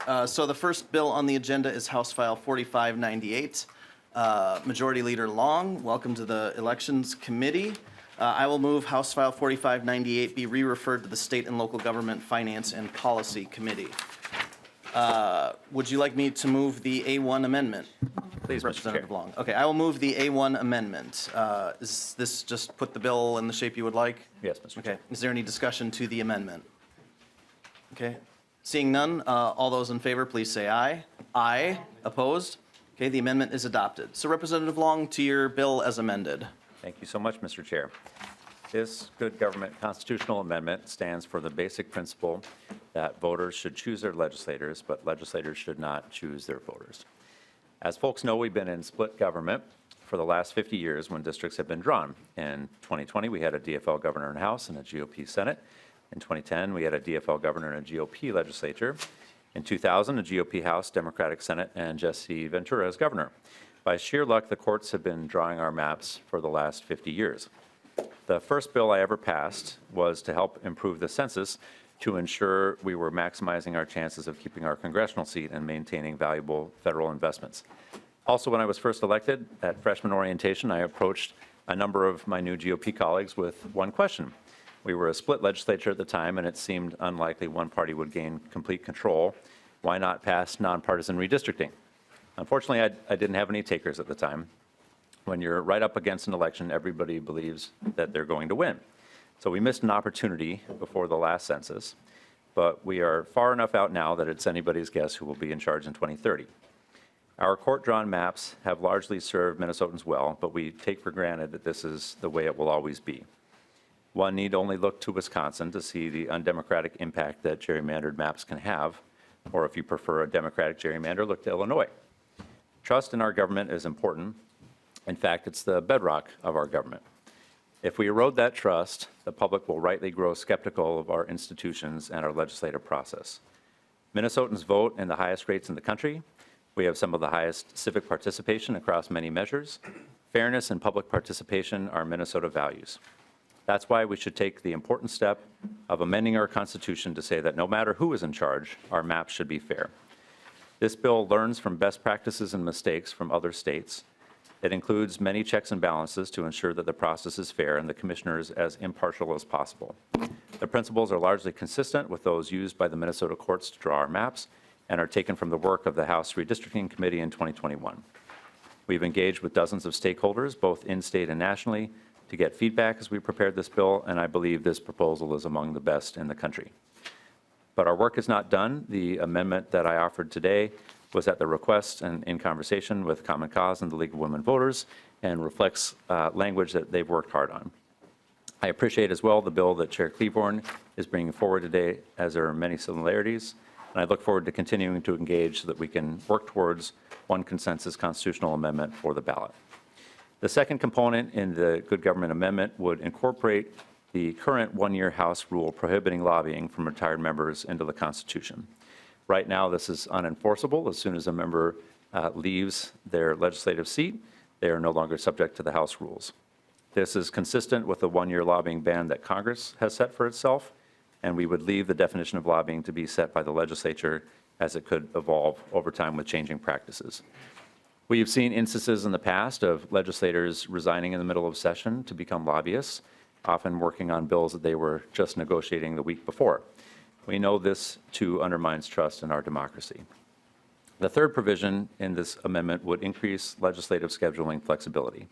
So the first bill on the agenda is House File 4598. Majority Leader Long, welcome to the Elections Committee. I will move House File 4598 be re-referred to the State and Local Government Finance and Policy Committee. Would you like me to move the A1 amendment? Please, Representative Mr. Chair. Long. Okay, I will move the A1 amendment. Is this just put the bill in the shape you would like? Yes, Mr. Okay, Chair. is there any discussion to the amendment? Okay, seeing none, all those in favor, please say aye. Aye. Opposed? Okay, the amendment is adopted. So Representative Long, to your bill as amended. Thank you so much, Mr. Chair. This good government constitutional amendment stands for the basic principle that voters should choose their legislators, but legislators should not choose their voters. As folks know, we've been in split government for the last 50 years when districts have been drawn. In 2020, we had a DFL governor and House and a GOP Senate. In 2010, we had a DFL governor and a GOP legislature. In 2000, a GOP House, Democratic Senate, and Jesse Ventura as governor. By sheer luck, the courts have been drawing our maps for the last 50 years. The first bill I ever passed was to help improve the census to ensure we were maximizing our chances of keeping our congressional seat and maintaining valuable federal investments. Also, when I was first elected at freshman orientation, I approached a number of my new GOP colleagues with one question. We were a split legislature at the time, and it seemed unlikely one party would gain complete control. Why not pass nonpartisan redistricting? Unfortunately, I didn't have any takers at the time. When you're right up against an election, everybody believes that they're going to win. So we missed an opportunity before the last census, but we are far enough out now that it's anybody's guess who will be in charge in 2030. Our court-drawn maps have largely served Minnesotans well, but we take for granted that this is the way it will always be. One need only look to Wisconsin to see the undemocratic impact that gerrymandered maps can have, or if you prefer a Democratic gerrymander, look to Illinois. Trust in our government is important. In fact, it's the bedrock of our government. If we erode that trust, the public will rightly grow skeptical of our institutions and our legislative process. Minnesotans vote in the highest rates in the country. We have some of the highest civic participation across many measures. Fairness and public participation are Minnesota values. That's why we should take the important step of amending our Constitution to say that no matter who is in charge, our maps should be fair. This bill learns from best practices and mistakes from other states. It includes many checks and balances to ensure that the process is fair and the commissioners as impartial as possible. The principles are largely consistent with those used by the Minnesota courts to draw our maps and are taken from the work of the House Redistricting Committee in 2021. We've engaged with dozens of stakeholders, both in-state and nationally, to get feedback as we prepared this bill, and I believe this proposal is among the best in the country. But our work is not done. The amendment that I offered today was at the request and in conversation with Common Cause and the League of Women Voters and reflects language that they've worked hard on. I appreciate as well the bill that Chair Cleaborn is bringing forward today, as there are many similarities, and I look forward to continuing to engage so that we can work towards one consensus constitutional amendment for the ballot. The second component in the Good Government Amendment would incorporate the current one-year House rule prohibiting lobbying from retired members into the Constitution. Right now, this is unenforceable. As soon as a member leaves their legislative seat, they are no longer subject to the House rules. This is consistent with the one-year lobbying ban that Congress has set for itself, and we would leave the definition of lobbying to be set by the legislature as it could evolve over time with changing practices. We've seen instances in the past of legislators resigning in the middle of session to become lobbyists, often working on bills that they were just negotiating the week before. We know this, too, undermines trust in our democracy. The third provision in this amendment would increase legislative scheduling flexibility.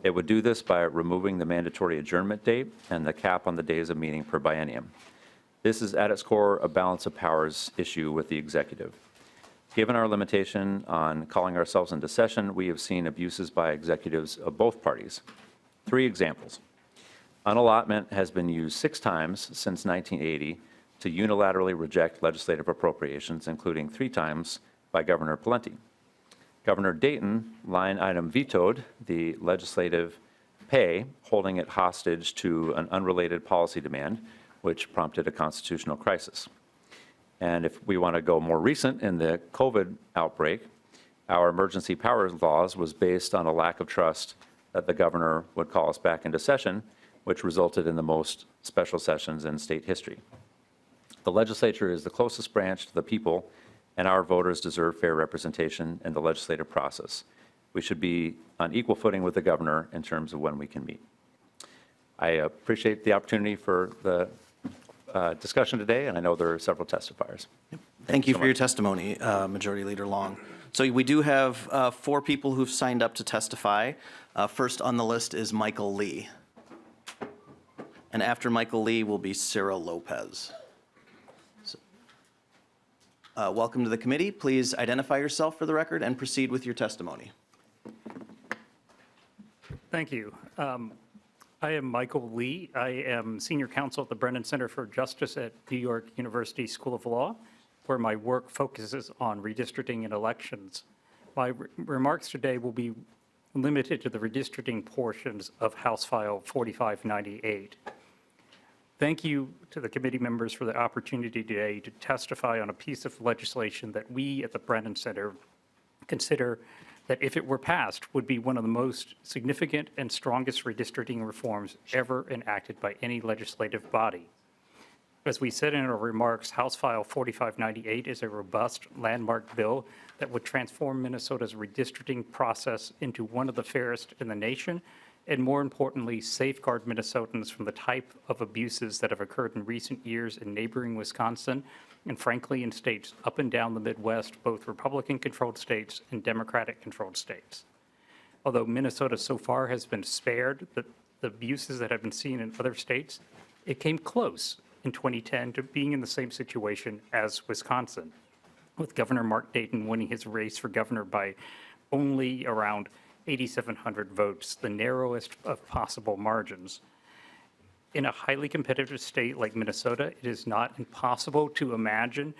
It would do this by removing the mandatory adjournment date and the cap on the days of meeting per biennium. This is at its core a balance of powers issue with the executive. Given our limitation on calling ourselves into session, we have seen abuses by executives of both parties. 3 examples. Unallotment has been used 6 times since 1980 to unilaterally reject legislative appropriations, including 3 times by Governor Pawlenty. Governor Dayton line item vetoed the legislative pay, holding it hostage to an unrelated policy demand, which prompted a constitutional crisis. And if we want to go more recent, in the COVID outbreak, our emergency powers laws was based on a lack of trust that the governor would call us back into session, which resulted in the most special sessions in state history. The legislature is the closest branch to the people, and our voters deserve fair representation in the legislative process. We should be on equal footing with the governor in terms of when we can meet. I appreciate the opportunity for the discussion today, and I know there are several testifiers. Thank you so for your much. testimony, Majority Leader Long. So we do have 4 people who've signed up to testify. First on the list is Michael Lee. And after Michael Lee will be Sarah Lopez. So, welcome to the committee. Please identify yourself for the record and proceed with your testimony. Thank you. I am Michael Lee. I am senior counsel at the Brennan Center for Justice at New York University School of Law, where my work focuses on redistricting and elections. My remarks today will be limited to the redistricting portions of House File 4598. Thank you to the committee members for the opportunity today to testify on a piece of legislation that we at the Brennan Center consider that if it were passed would be one of the most significant and strongest redistricting reforms ever enacted by any legislative body. As we said in our remarks, House File 4598 is a robust landmark bill that would transform Minnesota's redistricting process into one of the fairest in the nation, and more importantly, safeguard Minnesotans from the type of abuses that have occurred in recent years in neighboring Wisconsin, and frankly in states up and down the Midwest, both Republican-controlled states and Democratic-controlled states. Although Minnesota so far has been spared the abuses that have been seen in other states, it came close in 2010 to being in the same situation as Wisconsin, with Governor Mark Dayton winning his race for governor by only around 8,700 votes, the narrowest of possible margins. In a highly competitive state like Minnesota, it is not impossible to imagine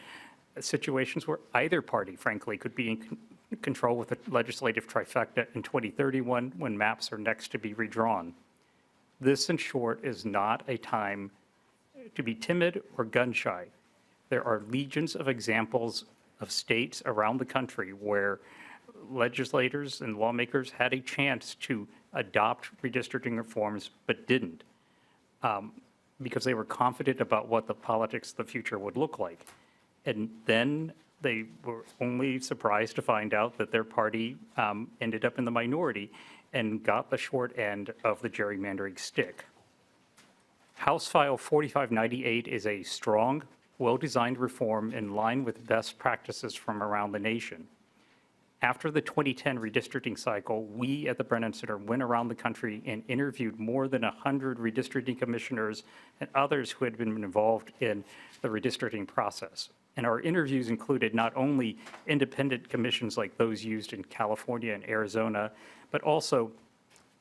situations where either party, frankly, could be in control with a legislative trifecta in 2031 when maps are next to be redrawn. This, in short, is not a time to be timid or gun-shy. There are legions of examples of states around the country where legislators and lawmakers had a chance to adopt redistricting reforms but didn't, because they were confident about what the politics of the future would look like. And then they were only surprised to find out that their party ended up in the minority and got the short end of the gerrymandering stick. House File 4598 is a strong, well-designed reform in line with best practices from around the nation. After the 2010 redistricting cycle, we at the Brennan Center went around the country and interviewed more than 100 redistricting commissioners and others who had been involved in the redistricting process. And our interviews included not only independent commissions like those used in California and Arizona, but also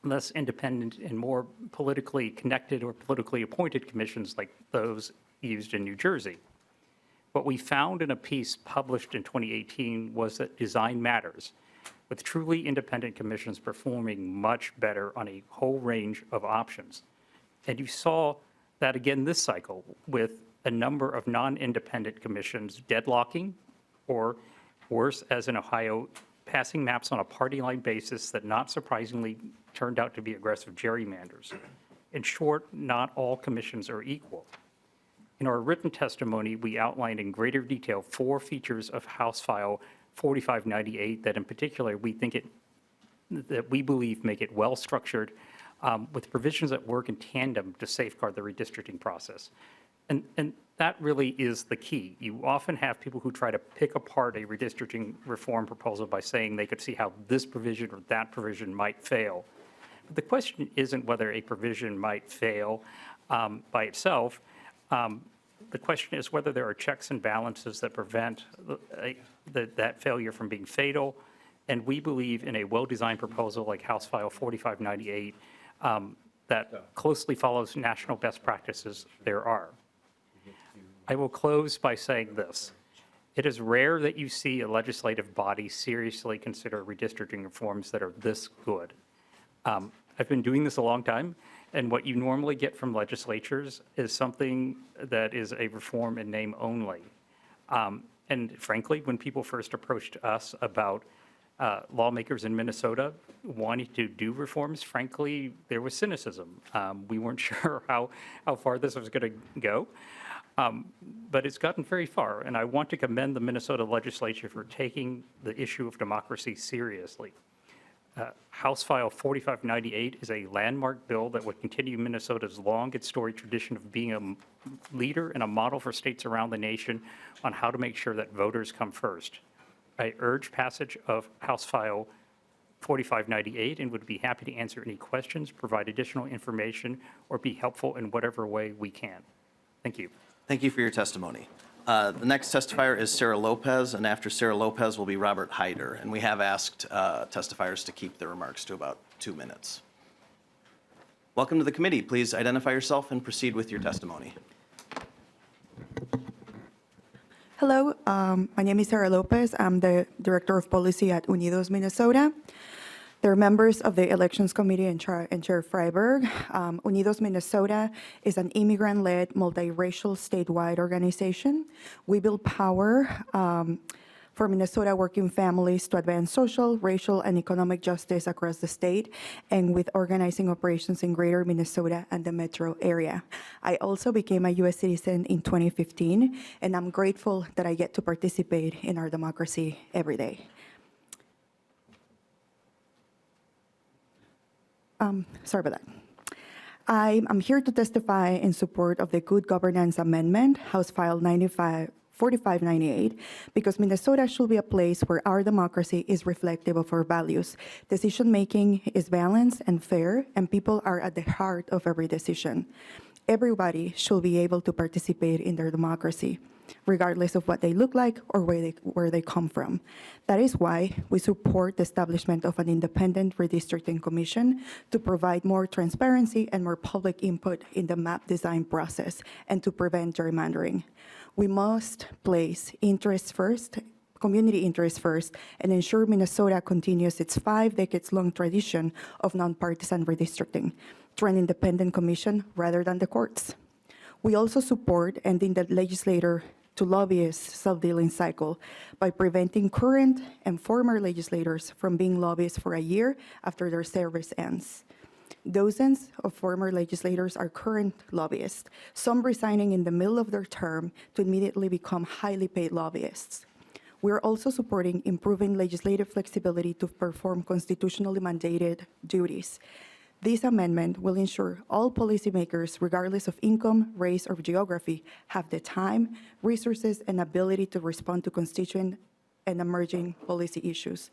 less independent and more politically connected or politically appointed commissions like those used in New Jersey. What we found in a piece published in 2018 was that design matters, with truly independent commissions performing much better on a whole range of options. And you saw that again this cycle with a number of non-independent commissions deadlocking, or worse, as in Ohio, passing maps on a party line basis that not surprisingly turned out to be aggressive gerrymanders. In short, not all commissions are equal. In our written testimony, we outlined in greater detail 4 features of House File 4598 that in particular we believe make it well structured, with provisions that work in tandem to safeguard the redistricting process. And that really is the key. You often have people who try to pick apart a redistricting reform proposal by saying they could see how this provision or that provision might fail. But the question isn't whether a provision might fail by itself. The question is whether there are checks and balances that prevent that failure from being fatal. And we believe in a well-designed proposal like House File 4598 that closely follows national best practices there are. I will close by saying this. It is rare that you see a legislative body seriously consider redistricting reforms that are this good. I've been doing this a long time, and what you normally get from legislatures is something that is a reform in name only. And frankly, when people first approached us about lawmakers in Minnesota wanting to do reforms, frankly, there was cynicism. We weren't sure how far this was going to go. But it's gotten very far, and I want to commend the Minnesota legislature for taking the issue of democracy seriously. House File 4598 is a landmark bill that would continue Minnesota's long and storied tradition of being a leader and a model for states around the nation on how to make sure that voters come first. I urge passage of House File 4598 and would be happy to answer any questions, provide additional information, or be helpful in whatever way we can. Thank you. Thank you for your testimony. The next testifier is Sarah Lopez, and after Sarah Lopez will be Robert Hyder. And we have asked testifiers to keep their remarks to about 2 minutes. Welcome to the committee. Please identify yourself and proceed with your testimony. Hello, my name is Sarah Lopez. I'm the Director of Policy at Unidos Minnesota. They're members of the Elections Committee and Chair Freiberg. Unidos Minnesota is an immigrant-led, multiracial, statewide organization. We build power for Minnesota working families to advance social, racial, and economic justice across the state, and with organizing operations in greater Minnesota and the metro area. I also became a U.S. citizen in 2015, and I'm grateful that I get to participate in our democracy every day. Sorry about that. I'm here to testify in support of the Good Governance Amendment, House File 4598, because Minnesota should be a place where our democracy is reflective of our values. Decision-making is balanced and fair, and people are at the heart of every decision. Everybody should be able to participate in their democracy, regardless of what they look like or where they come from. That is why we support the establishment of an independent redistricting commission to provide more transparency and more public input in the map design process and to prevent gerrymandering. We must place interests first, community interests first, and ensure Minnesota continues its 5 decades-long tradition of nonpartisan redistricting through an independent commission rather than the courts. We also support ending the legislator to lobbyist self-dealing cycle by preventing current and former legislators from being lobbyists for a year after their service ends. Dozens of former legislators are current lobbyists, some resigning in the middle of their term to immediately become highly paid lobbyists. We are also supporting improving legislative flexibility to perform constitutionally mandated duties. This amendment will ensure all policymakers, regardless of income, race, or geography, have the time, resources, and ability to respond to constituent and emerging policy issues.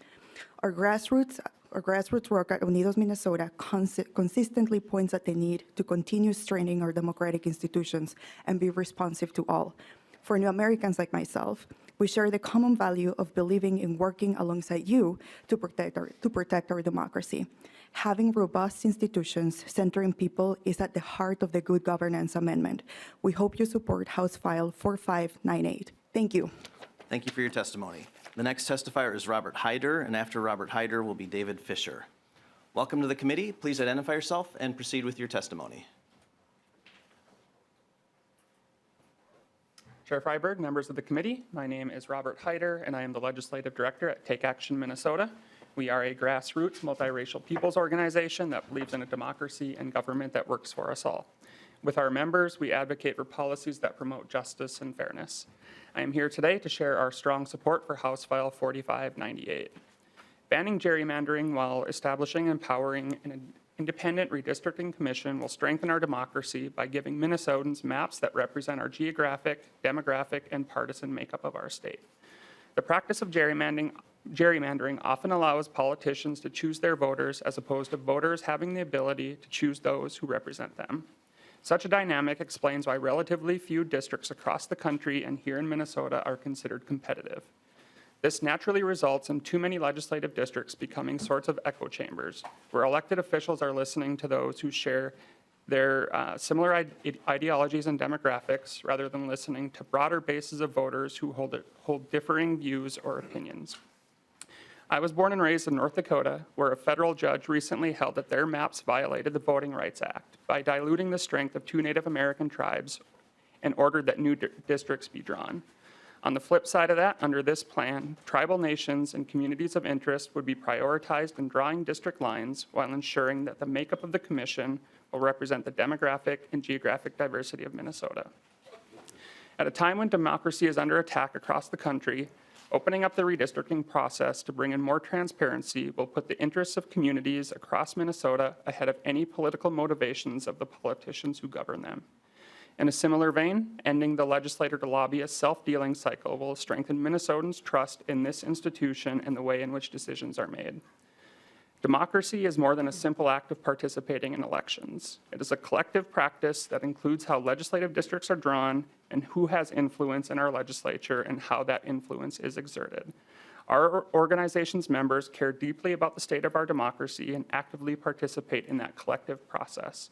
Our grassroots work at Unidos Minnesota consistently points at the need to continue strengthening our democratic institutions and be responsive to all. For new Americans like myself, we share the common value of believing in working alongside you to protect our democracy. Having robust institutions centering people is at the heart of the Good Governance Amendment. We hope you support House File 4598. Thank you. Thank you for your testimony. The next testifier is Robert Hyder, and after Robert Hyder will be David Fisher. Welcome to the committee. Please identify yourself and proceed with your testimony. Chair Freiberg, members of the committee, my name is Robert Hyder, and I am the Legislative Director at Take Action Minnesota. We are a grassroots, multiracial people's organization that believes in a democracy and government that works for us all. With our members, we advocate for policies that promote justice and fairness. I am here today to share our strong support for House File 4598. Banning gerrymandering while establishing and empowering an independent redistricting commission will strengthen our democracy by giving Minnesotans maps that represent our geographic, demographic, and partisan makeup of our state. The practice of gerrymandering often allows politicians to choose their voters as opposed to voters having the ability to choose those who represent them. Such a dynamic explains why relatively few districts across the country and here in Minnesota are considered competitive. This naturally results in too many legislative districts becoming sorts of echo chambers, where elected officials are listening to those who share their similar ideologies and demographics rather than listening to broader bases of voters who hold differing views or opinions. I was born and raised in North Dakota, where a federal judge recently held that their maps violated the Voting Rights Act by diluting the strength of 2 Native American tribes and ordered that new districts be drawn. On the flip side of that, under this plan, tribal nations and communities of interest would be prioritized in drawing district lines while ensuring that the makeup of the commission will represent the demographic and geographic diversity of Minnesota. At a time when democracy is under attack across the country, opening up the redistricting process to bring in more transparency will put the interests of communities across Minnesota ahead of any political motivations of the politicians who govern them. In a similar vein, ending the legislator to lobbyist self-dealing cycle will strengthen Minnesotans' trust in this institution and the way in which decisions are made. Democracy is more than a simple act of participating in elections. It is a collective practice that includes how legislative districts are drawn and who has influence in our legislature and how that influence is exerted. Our organization's members care deeply about the state of our democracy and actively participate in that collective process.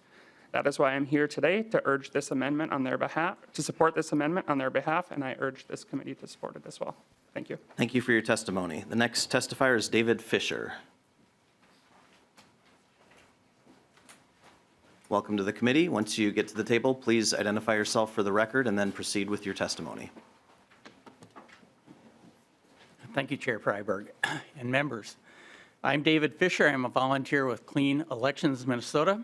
That is why I'm here today to urge this amendment on their behalf, to support this amendment on their behalf, and I urge this committee to support it as well. Thank you. Thank you for your testimony. The next testifier is David Fisher. Welcome to the committee. Once you get to the table, please identify yourself for the record and then proceed with your testimony. Thank you, Chair Freiberg and members. I'm David Fisher. I'm a volunteer with Clean Elections Minnesota.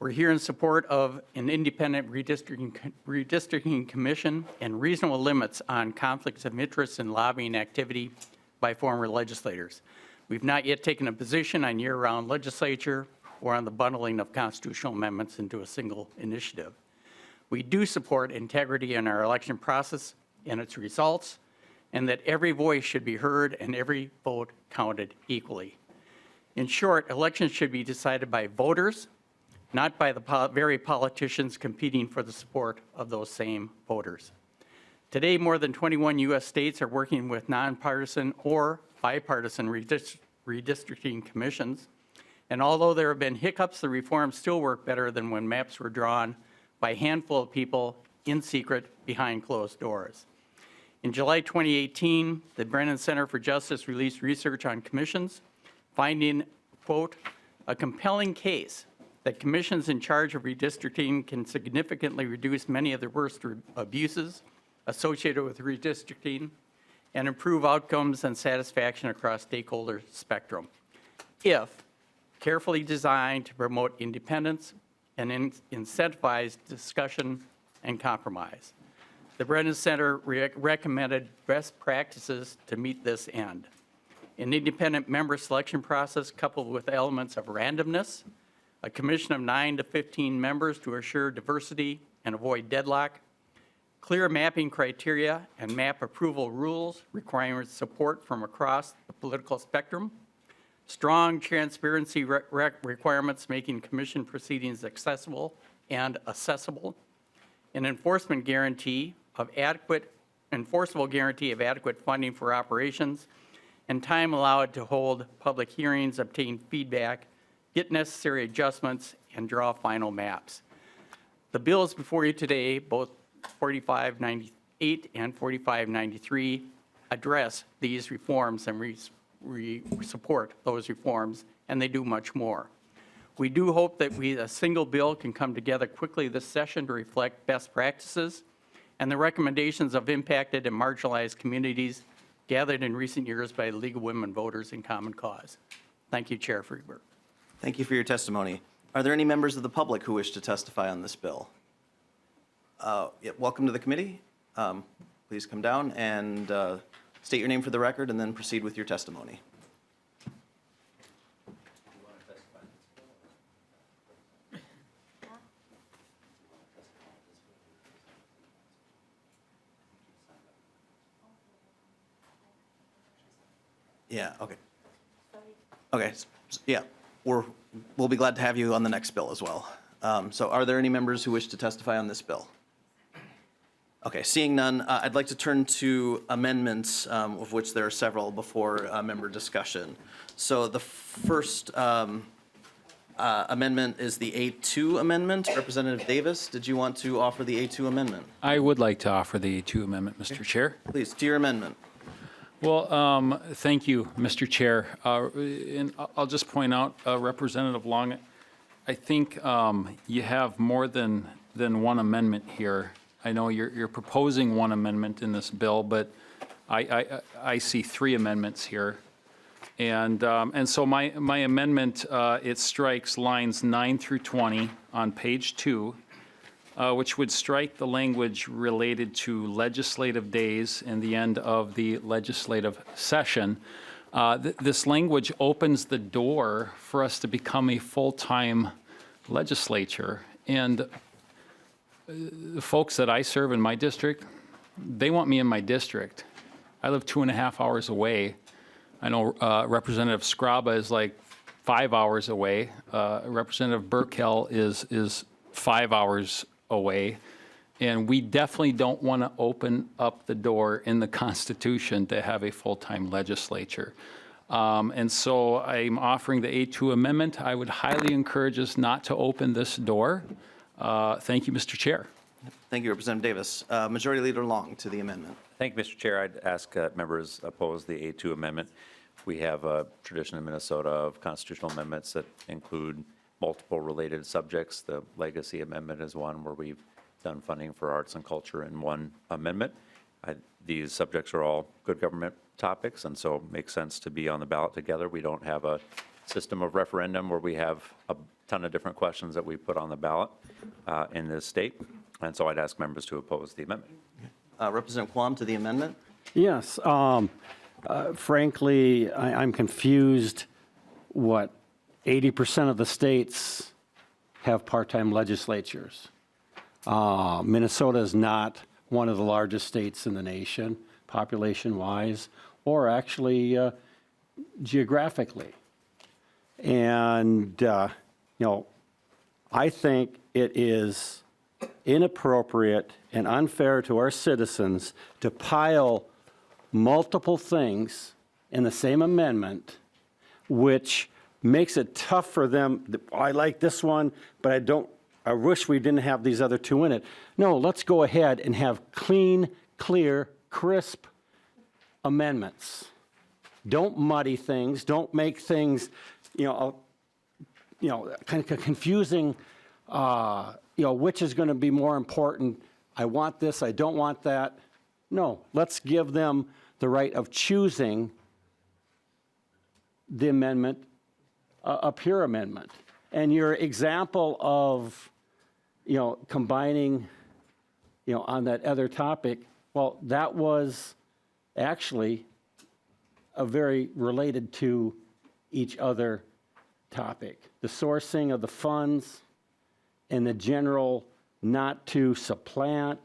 We're here in support of an independent redistricting commission and reasonable limits on conflicts of interest and lobbying activity by former legislators. We've not yet taken a position on year-round legislature or on the bundling of constitutional amendments into a single initiative. We do support integrity in our election process and its results, and that every voice should be heard and every vote counted equally. In short, elections should be decided by voters, not by the very politicians competing for the support of those same voters. Today, more than 21 U.S. states are working with nonpartisan or bipartisan redistricting commissions. And although there have been hiccups, the reforms still work better than when maps were drawn by a handful of people in secret behind closed doors. In July 2018, the Brennan Center for Justice released research on commissions, finding, quote, a compelling case that commissions in charge of redistricting can significantly reduce many of the worst abuses associated with redistricting and improve outcomes and satisfaction across stakeholder spectrum, if carefully designed to promote independence and incentivize discussion and compromise. The Brennan Center recommended best practices to meet this end. An independent member selection process coupled with elements of randomness, a commission of 9 to 15 members to assure diversity and avoid deadlock, clear mapping criteria and map approval rules requiring support from across the political spectrum, strong transparency requirements making commission proceedings accessible and accessible, an enforceable guarantee of adequate funding for operations, and time allowed to hold public hearings, obtain feedback, get necessary adjustments, and draw final maps. The bills before you today, both 4598 and 4593, address these reforms and we support those reforms, and they do much more. We do hope that a single bill can come together quickly this session to reflect best practices and the recommendations of impacted and marginalized communities gathered in recent years by the League of Women Voters in Common Cause. Thank you, Chair Freeberg. Thank you for your testimony. Are there any members of the public who wish to testify on this bill? Welcome to the committee. Please come down and state your name for the record and then proceed with your testimony. Yeah, okay. Okay, yeah, we'll be glad to have you on the next bill as well. So are there any members who wish to testify on this bill? Okay, seeing none, I'd like to turn to amendments, of which there are several before member discussion. So the first amendment is the A2 amendment. Representative Davis, did you want to offer the A2 amendment? I would like to offer the A2 amendment, Mr. Chair. Please, to your amendment. Well, thank you, Mr. Chair. And I'll just point out, Representative Long, I think you have more than one amendment here. I know you're proposing one amendment in this bill, but I see three amendments here. And so my amendment, it strikes lines 9 through 20 on page 2, which would strike the language related to legislative days and the end of the legislative session. This language opens the door for us to become a full-time legislature. And the folks that I serve in my district, they want me in my district. I live 2.5 hours away. I know Representative Scraba is like 5 hours away. Representative Burkell is 5 hours away. And we definitely don't want to open up the door in the Constitution to have a full-time legislature. And so I'm offering the A2 amendment. I would highly encourage us not to open this door. Thank you, Mr. Chair. Thank you, Representative Davis. Majority Leader Long to the amendment. Thank you, Mr. Chair. I'd ask members oppose the A2 amendment. We have a tradition in Minnesota of constitutional amendments that include multiple related subjects. The legacy amendment is one where we've done funding for arts and culture in one amendment. These subjects are all good government topics, and so it makes sense to be on the ballot together. We don't have a system of referendum where we have a ton of different questions that we put on the ballot in this state, and so I'd ask members to oppose the amendment. Representative Quam to the amendment. Yes. Frankly, I'm confused what 80% of the states have part-time legislatures. Minnesota is not one of the largest states in the nation, population-wise, or actually geographically. And, I think it is inappropriate and unfair to our citizens to pile multiple things in the same amendment, which makes it tough for them. I like this one, but I wish we didn't have these other two in it. No, let's go ahead and have clean, clear, crisp amendments. Don't muddy things. Don't make things, kind of confusing, which is going to be more important. I want this, I don't want that. No, let's give them the right of choosing the amendment, a pure amendment. And your example of, combining, on that other topic, well, that was actually a very related to each other topic. The sourcing of the funds and the general not to supplant.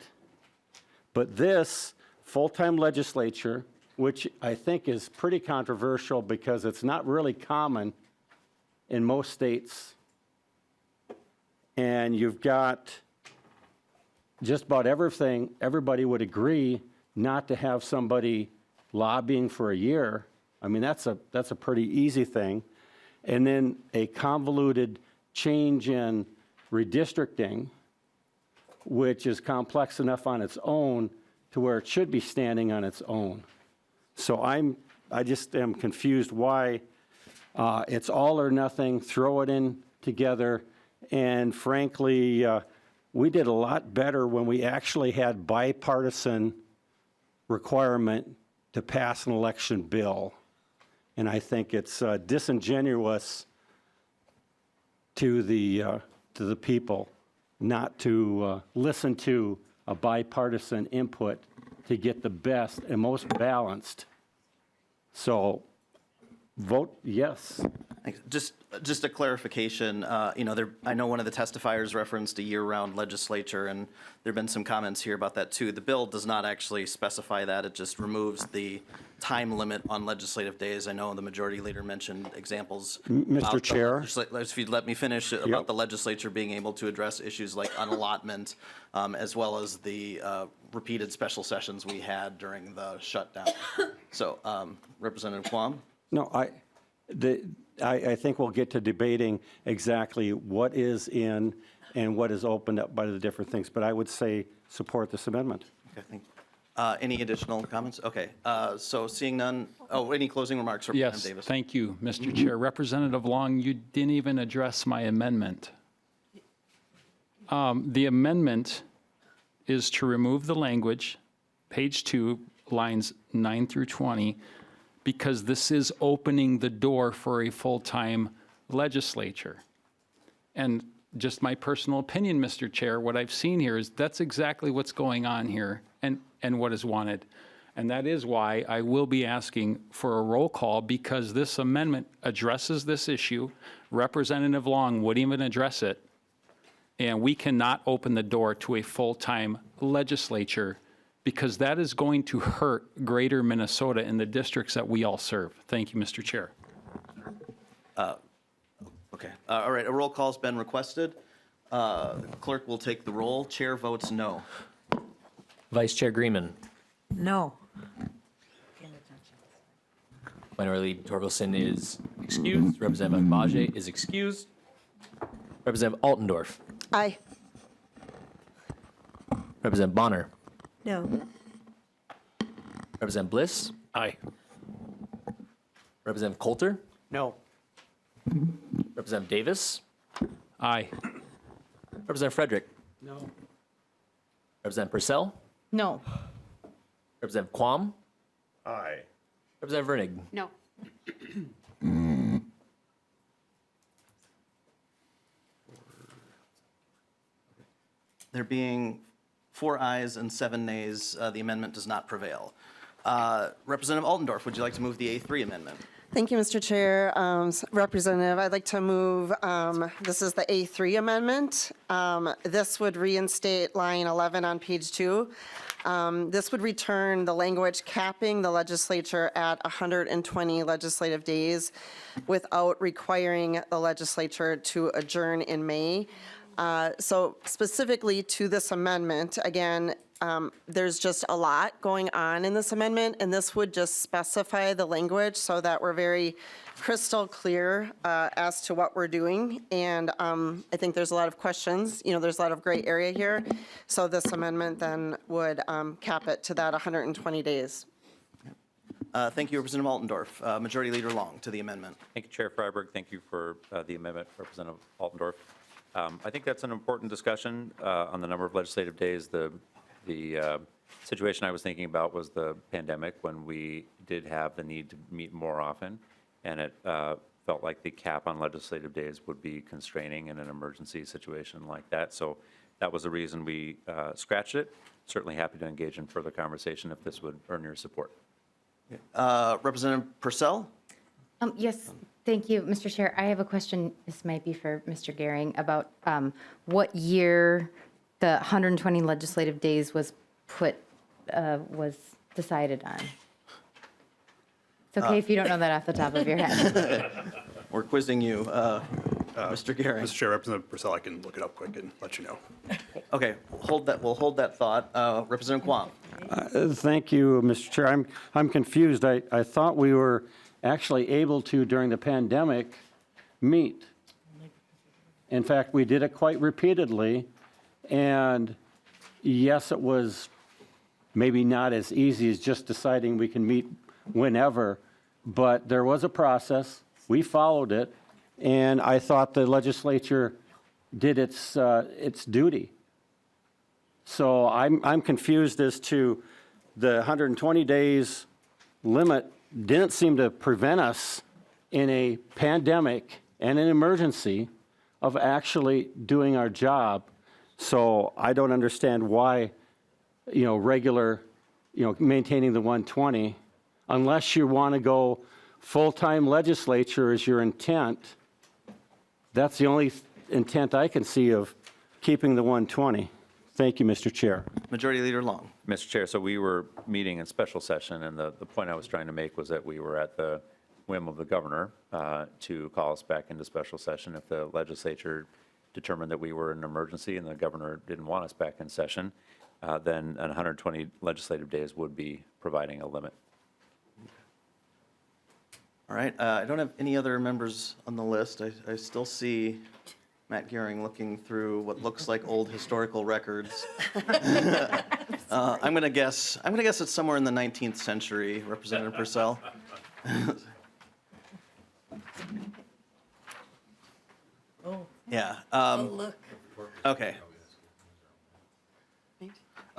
But this full-time legislature, which I think is pretty controversial because it's not really common in most states, and you've got just about everything, everybody would agree not to have somebody lobbying for a year. I mean, that's a pretty easy thing. And then a convoluted change in redistricting, which is complex enough on its own to where it should be standing on its own. So I just am confused why it's all or nothing, throw it in together, and frankly, we did a lot better when we actually had bipartisan requirement to pass an election bill. And I think it's disingenuous to the people not to listen to a bipartisan input to get the best and most balanced. So vote yes. Thanks. Just a clarification, I know one of the testifiers referenced a year-round legislature, and there've been some comments here about that too. The bill does not actually specify that. It just removes the time limit on legislative days. I know the majority leader mentioned examples. Mr. Chair? If you'd let me finish, about the legislature being able to address issues like unallotment, as well as the repeated special sessions we had during the shutdown. So, Representative Quam? No, I think we'll get to debating exactly what is in and what is opened up by the different things, but I would say support this amendment. Okay, thank you. Any additional comments? Okay, so seeing none, any closing remarks, Yes, Representative Davis? thank you, Mr. Chair. Representative Long, you didn't even address my amendment. The amendment is to remove the language, page 2, lines 9 through 20, because this is opening the door for a full-time legislature. And just my personal opinion, Mr. Chair, what I've seen here is that's exactly what's going on here and what is wanted. And that is why I will be asking for a roll call, because this amendment addresses this issue. Representative Long wouldn't even address it. And we cannot open the door to a full-time legislature, because that is going to hurt greater Minnesota in the districts that we all serve. Thank you, Mr. Chair. Okay, all right, a roll call's been requested. Clerk will take the roll. Chair votes no. Vice Chair Greenman. No. Minority Leader Torkelson is excused. Representative Agbaje is excused. Representative Altendorf. Aye. Representative Bonner. No. Representative Bliss. Aye. Representative Coulter. No. Representative Davis. Aye. Representative Frederick. No. Representative Purcell. No. Representative Quam. Aye. Representative Vernig. No. There being 4 ayes and 7 nays, the amendment does not prevail. Representative Altendorf, would you like to move the A3 amendment? Thank you, Mr. Chair. Representative, I'd like to move, this is the A3 amendment. This would reinstate line 11 on page 2. This would return the language capping the legislature at 120 legislative days without requiring the legislature to adjourn in May. So specifically to this amendment, again, there's just a lot going on in this amendment, and this would just specify the language so that we're very crystal clear as to what we're doing. And I think there's a lot of questions, there's a lot of gray area here. So this amendment then would cap it to that 120 days. Thank you, Representative Altendorf. Majority Leader Long to the amendment. Thank you, Chair Freiberg. Thank you for the amendment, Representative Altendorf. I think that's an important discussion on the number of legislative days. The situation I was thinking about was the pandemic, when we did have the need to meet more often, and it felt like the cap on legislative days would be constraining in an emergency situation like that. So that was the reason we scratched it. Certainly happy to engage in further conversation if this would earn your support. Representative Purcell? Yes, thank you, Mr. Chair. I have a question, this might be for Mr. Gehring, about what year the 120 legislative days was decided on. It's okay if you don't know that off the top of your head. We're quizzing you, Mr. Gehring. Mr. Chair, Representative Purcell, I can look it up quick and let you know. Okay, we'll hold that thought. Representative Quam? Thank you, Mr. Chair. I'm confused. I thought we were actually able to, during the pandemic, meet. In fact, we did it quite repeatedly, and yes, it was maybe not as easy as just deciding we can meet whenever, but there was a process. We followed it, and I thought the legislature did its duty. So I'm confused as to the 120 days limit didn't seem to prevent us in a pandemic and an emergency of actually doing our job. So I don't understand why, regular, maintaining the 120, unless you want to go full-time legislature is your intent. That's the only intent I can see of keeping the 120. Thank you, Mr. Chair. Majority Leader Long? Mr. Chair, so we were meeting in special session, and the point I was trying to make was that we were at the whim of the governor to call us back into special session if the legislature determined that we were in an emergency and the governor didn't want us back in session, then 120 legislative days would be providing a limit. All right, I don't have any other members on the list. I still see Matt Gehring looking through what looks like old historical records. I'm gonna guess it's somewhere in the 19th century, Representative Purcell. Yeah. Look. Okay.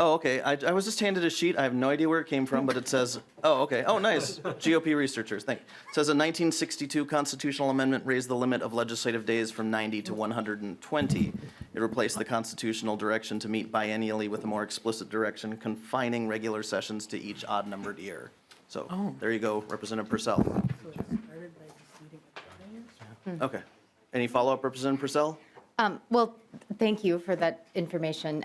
Oh, okay. I was just handed a sheet. I have no idea where it came from, but it says, oh, okay. Oh, nice. GOP researchers, thank you. It says a 1962 constitutional amendment raised the limit of legislative days from 90 to 120. It replaced the constitutional direction to meet biennially with a more explicit direction confining regular sessions to each odd-numbered year. So there you go, Representative Purcell. Okay. Any follow-up, Representative Purcell? Well, thank you for that information.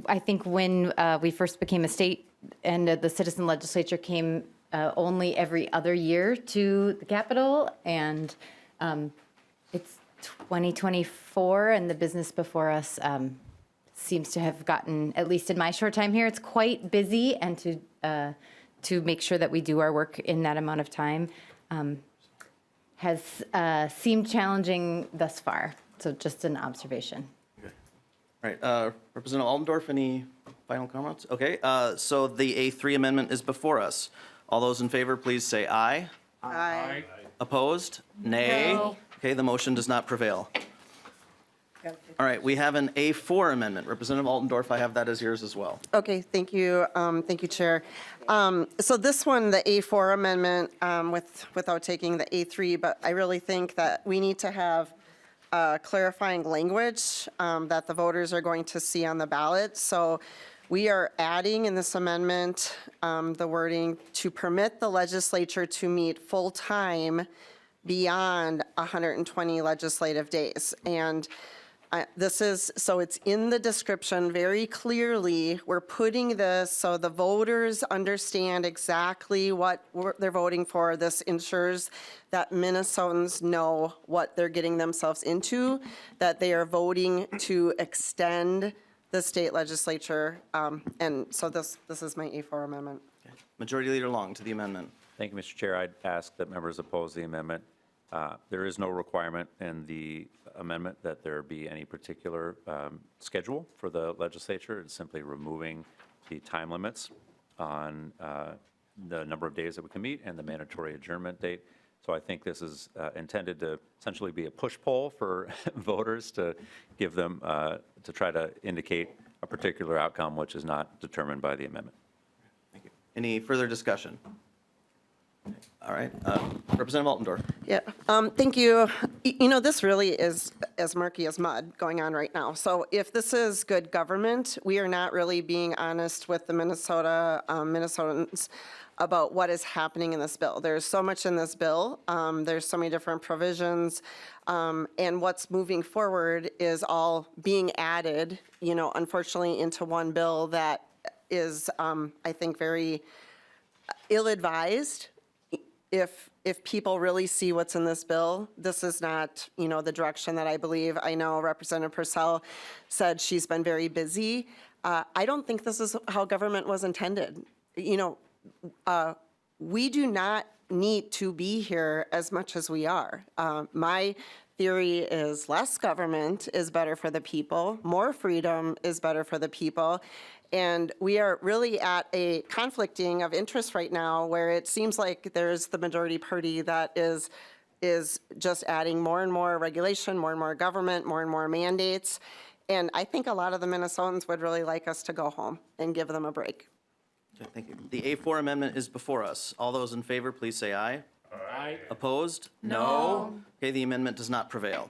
I think when we first became a state and the citizen legislature came only every other year to the Capitol, and it's 2024, and the business before us seems to have gotten, at least in my short time here, it's quite busy, and to make sure that we do our work in that amount of time has seemed challenging thus far. So just an observation. All right, Representative Altendorf, any final comments? Okay, so the A3 amendment is before us. All those in favor, please say aye. Aye. Opposed? Nay. No. Okay, the motion does not prevail. All right, we have an A4 amendment. Representative Altendorf, I have that as yours as well. Okay, thank you, Chair. So this one, the A4 amendment, without taking the A3, but I really think that we need to have clarifying language that the voters are going to see on the ballot. So we are adding in this amendment the wording to permit the legislature to meet full-time beyond 120 legislative days. And this is, so it's in the description very clearly. We're putting this so the voters understand exactly what they're voting for. This ensures that Minnesotans know what they're getting themselves into, that they are voting to extend the state legislature. And so this is my A4 amendment. Majority Leader Long to the amendment. Thank you, Mr. Chair. I'd ask that members oppose the amendment. There is no requirement in the amendment that there be any particular schedule for the legislature. It's simply removing the time limits on the number of days that we can meet and the mandatory adjournment date. So I think this is intended to essentially be a push-pull for voters to give them, to try to indicate a particular outcome which is not determined by the amendment. Thank you. Any further discussion? All right, Representative Altendorf. Yeah, thank you. You know, this really is as murky as mud going on right now. So if this is good government, we are not really being honest with the Minnesotans about what is happening in this bill. There's so much in this bill. There's so many different provisions. And what's moving forward is all being added, you know, unfortunately into one bill that is, I think, very ill-advised. If people really see what's in this bill, this is not, you know, the direction that I believe. I know Representative Purcell said she's been very busy. I don't think this is how government was intended. You know, we do not need to be here as much as we are. My theory is less government is better for the people, more freedom is better for the people. And we are really at a conflicting of interest right now where it seems like there's the majority party that is just adding more and more regulation, more and more government, more and more mandates. And I think a lot of the Minnesotans would really like us to go home and give them a break. Okay, thank you. The A4 amendment is before us. All those in favor, please say aye. Aye. Opposed? No. Okay, the amendment does not prevail.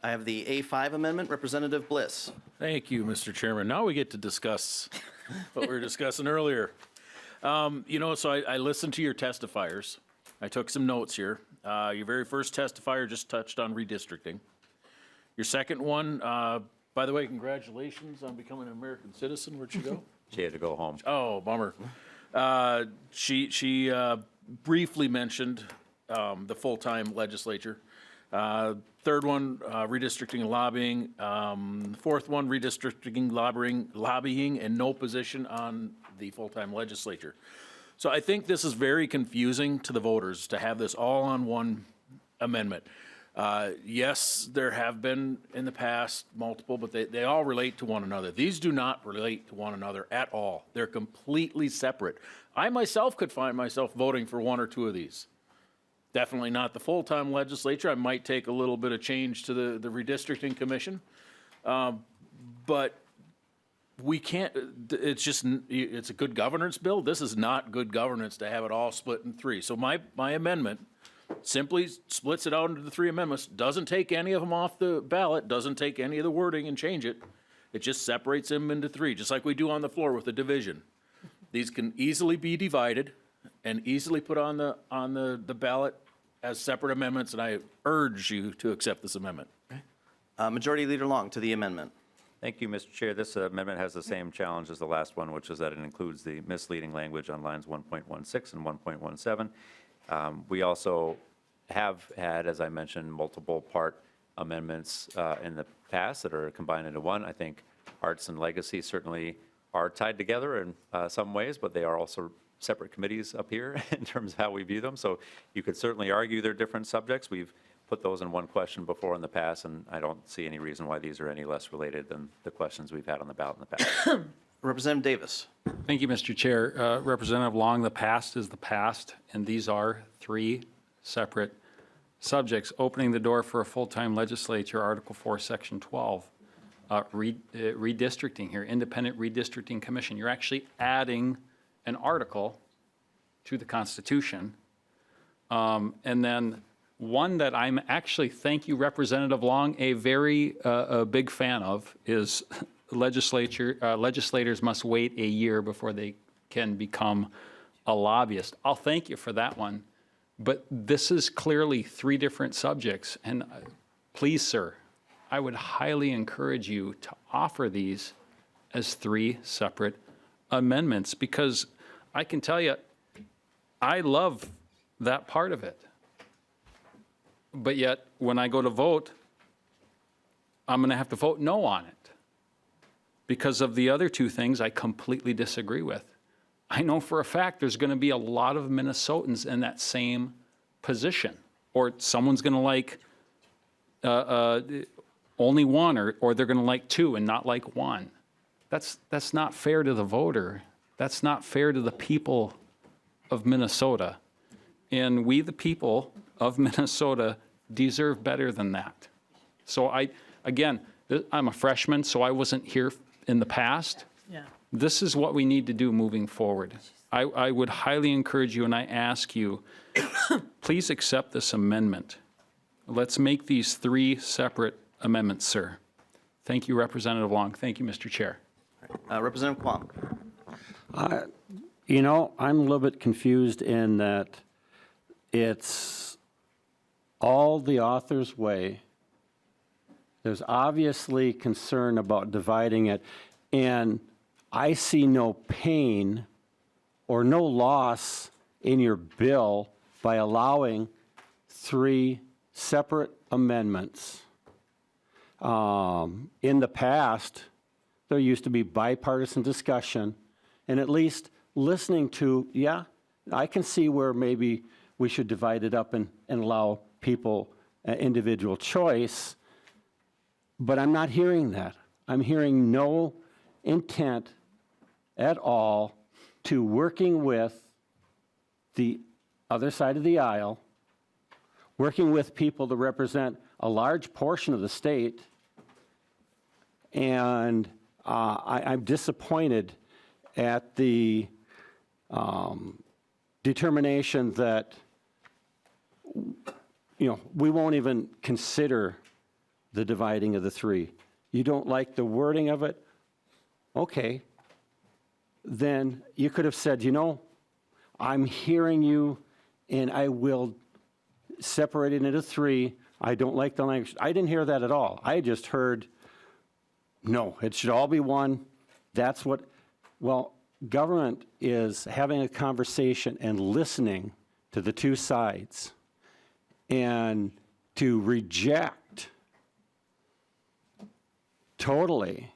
I have the A5 amendment, Representative Bliss. Thank you, Mr. Chairman. Now we get to discuss what we were discussing earlier. You know, so I listened to your testifiers. I took some notes here. Your very first testifier just touched on redistricting. Your second one, by the way, congratulations on becoming an American citizen. Where'd you go? She had to go home. Oh, bummer. She briefly mentioned the full-time legislature. Third one, redistricting and lobbying. Fourth one, redistricting, lobbying, and no position on the full-time legislature. So I think this is very confusing to the voters to have this all on one amendment. Yes, there have been in the past multiple, but they all relate to one another. These do not relate to one another at all. They're completely separate. I myself could find myself voting for one or two of these. Definitely not the full-time legislature. I might take a little bit of change to the redistricting commission. But we can't, it's just, it's a good governance bill. This is not good governance to have it all split in three. So my amendment simply splits it out into the three amendments, doesn't take any of them off the ballot, doesn't take any of the wording and change it. It just separates them into three, just like we do on the floor with the division. These can easily be divided and easily put on the ballot as separate amendments, and I urge you to accept this amendment. Majority Leader Long to the amendment. Thank you, Mr. Chair. This amendment has the same challenge as the last one, which is that it includes the misleading language on lines 1.16 and 1.17. We also have had, as I mentioned, multiple part amendments in the past that are combined into one. I think arts and legacy certainly are tied together in some ways, but they are also separate committees up here in terms of how we view them. So you could certainly argue they're different subjects. We've put those in one question before in the past, and I don't see any reason why these are any less related than the questions we've had on the ballot in the past. Representative Davis. Thank you, Mr. Chair. Representative Long, the past is the past, and these are three separate subjects. Opening the door for a full-time legislature, Article 4, Section 12. Redistricting here, Independent Redistricting Commission. You're actually adding an article to the Constitution. And then one that I'm actually, thank you, Representative Long, a big fan of is legislators must wait a year before they can become a lobbyist. I'll thank you for that one. But this is clearly three different subjects. And please, sir, I would highly encourage you to offer these as three separate amendments, because I can tell you, I love that part of it. But yet, when I go to vote, I'm going to have to vote no on it because of the other two things I completely disagree with. I know for a fact there's going to be a lot of Minnesotans in that same position, or someone's going to like only one, or they're going to like two and not like one. That's not fair to the voter. That's not fair to the people of Minnesota. And we, the people of Minnesota, deserve better than that. So again, I'm a freshman, so I wasn't here in the past. Yeah. This is what we need to do moving forward. I would highly encourage you, and I ask you, please accept this amendment. Let's make these three separate amendments, sir. Thank you, Representative Long. Thank you, Mr. Chair. Representative Quam. You know, I'm a little bit confused in that it's all the author's way. There's obviously concern about dividing it, and I see no pain or no loss in your bill by allowing three separate amendments. In the past, there used to be bipartisan discussion, and at least listening to, yeah, I can see where maybe we should divide it up and allow people individual choice, but I'm not hearing that. I'm hearing no intent at all to working with the other side of the aisle, working with people that represent a large portion of the state, and I'm disappointed at the determination that, you know, we won't even consider the dividing of the three. You don't like the wording of it? Okay. Then you could have said, you know, I'm hearing you, and I will separate it into three. I don't like the language. I didn't hear that at all. I just heard, no, it should all be one. That's what, well, government is having a conversation and listening to the two sides. And to reject totally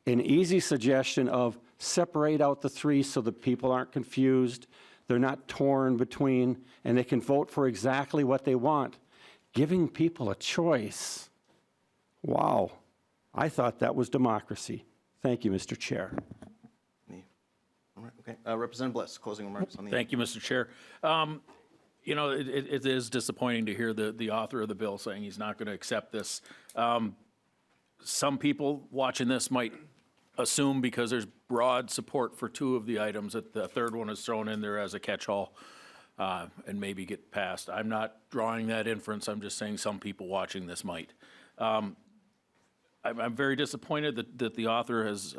an easy suggestion of separate out the three so that people aren't confused, they're not torn between, and they can vote for exactly what they want. Giving people a choice. Wow. I thought that was democracy. Thank you, Mr. Chair. All right, okay. Representative Bliss, closing remarks on the. Thank you, Mr. Chair. You know, it is disappointing to hear the author of the bill saying he's not going to accept this. Some people watching this might assume because there's broad support for two of the items that the third one is thrown in there as a catch-all and maybe get passed. I'm not drawing that inference. I'm just saying some people watching this might. I'm very disappointed that the author has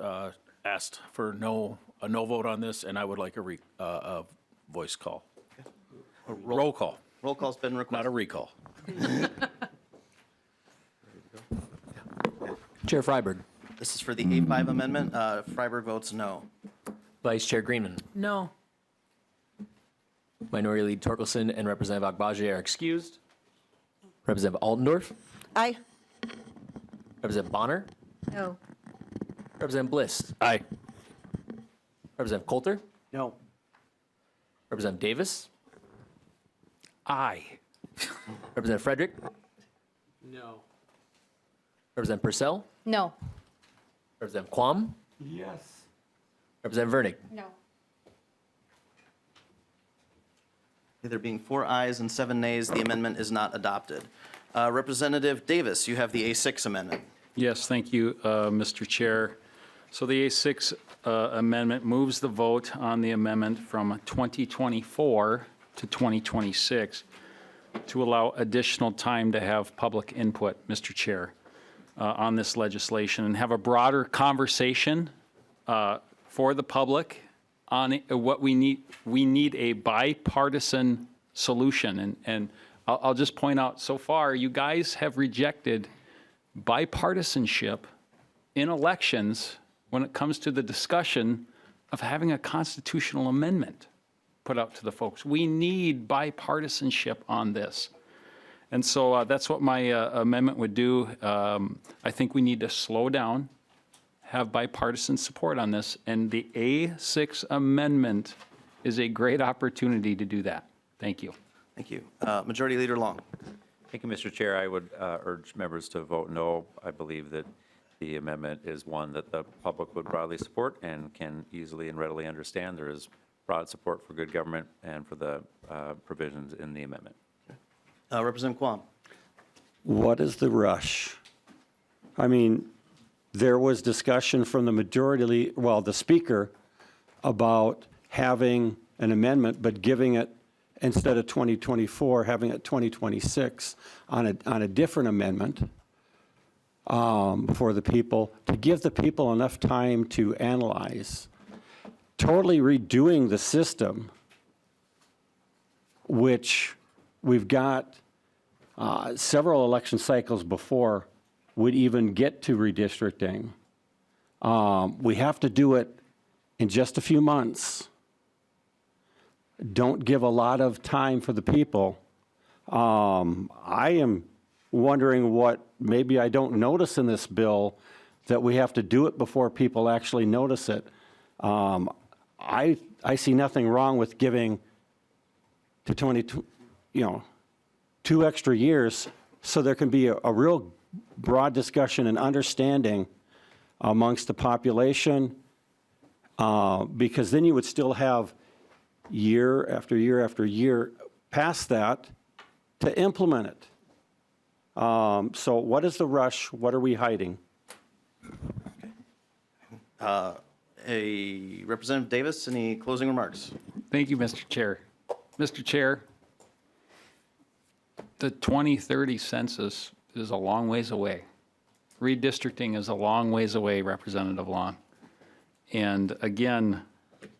asked for a no vote on this, and I would like a voice call. Roll call, Roll call's been not requested. a recall. Chair Freiberg. This is for the A5 amendment. Freiberg votes no. Vice Chair Greenman. No. Minority Leader Torkelson and Representative Agbaje are excused. Representative Altendorf. Aye. Representative Bonner. No. Representative Bliss. Aye. Representative Coulter. No. Representative Davis. Aye. Representative Frederick. No. Representative Purcell. No. Representative Quam. Yes. Representative Vernick. No. There being 4 ayes and 7 nays, the amendment is not adopted. Representative Davis, you have the A6 amendment. Yes, thank you, Mr. Chair. So the A6 amendment moves the vote on the amendment from 2024 to 2026 to allow additional time to have public input, Mr. Chair, on this legislation and have a broader conversation for the public on what we need. We need a bipartisan solution. And I'll just point out, so far, you guys have rejected bipartisanship in elections when it comes to the discussion of having a constitutional amendment put out to the folks. We need bipartisanship on this. And so that's what my amendment would do. I think we need to slow down, have bipartisan support on this, and the A6 amendment is a great opportunity to do that. Thank you. Thank you. Majority Leader Long. Thank you, Mr. Chair. I would urge members to vote no. I believe that the amendment is one that the public would broadly support and can easily and readily understand. There is broad support for good government and for the provisions in the amendment. Representative Quam. What is the rush? I mean, there was discussion from the majority, well, the speaker, about having an amendment, but giving it, instead of 2024, having it 2026 on a different amendment for the people, to give the people enough time to analyze. Totally redoing the system, which we've got several election cycles before would even get to redistricting. We have to do it in just a few months. Don't give a lot of time for the people. I am wondering what maybe I don't notice in this bill, that we have to do it before people actually notice it. I see nothing wrong with giving to 2 extra years so there can be a real broad discussion and understanding amongst the population, because then you would still have year after year after year past that to implement it. So what is the rush? What are we hiding? Representative Davis, any closing remarks? Thank you, Mr. Chair. Mr. Chair, the 2030 census is a long ways away. Redistricting is a long ways away, Representative Long. And again,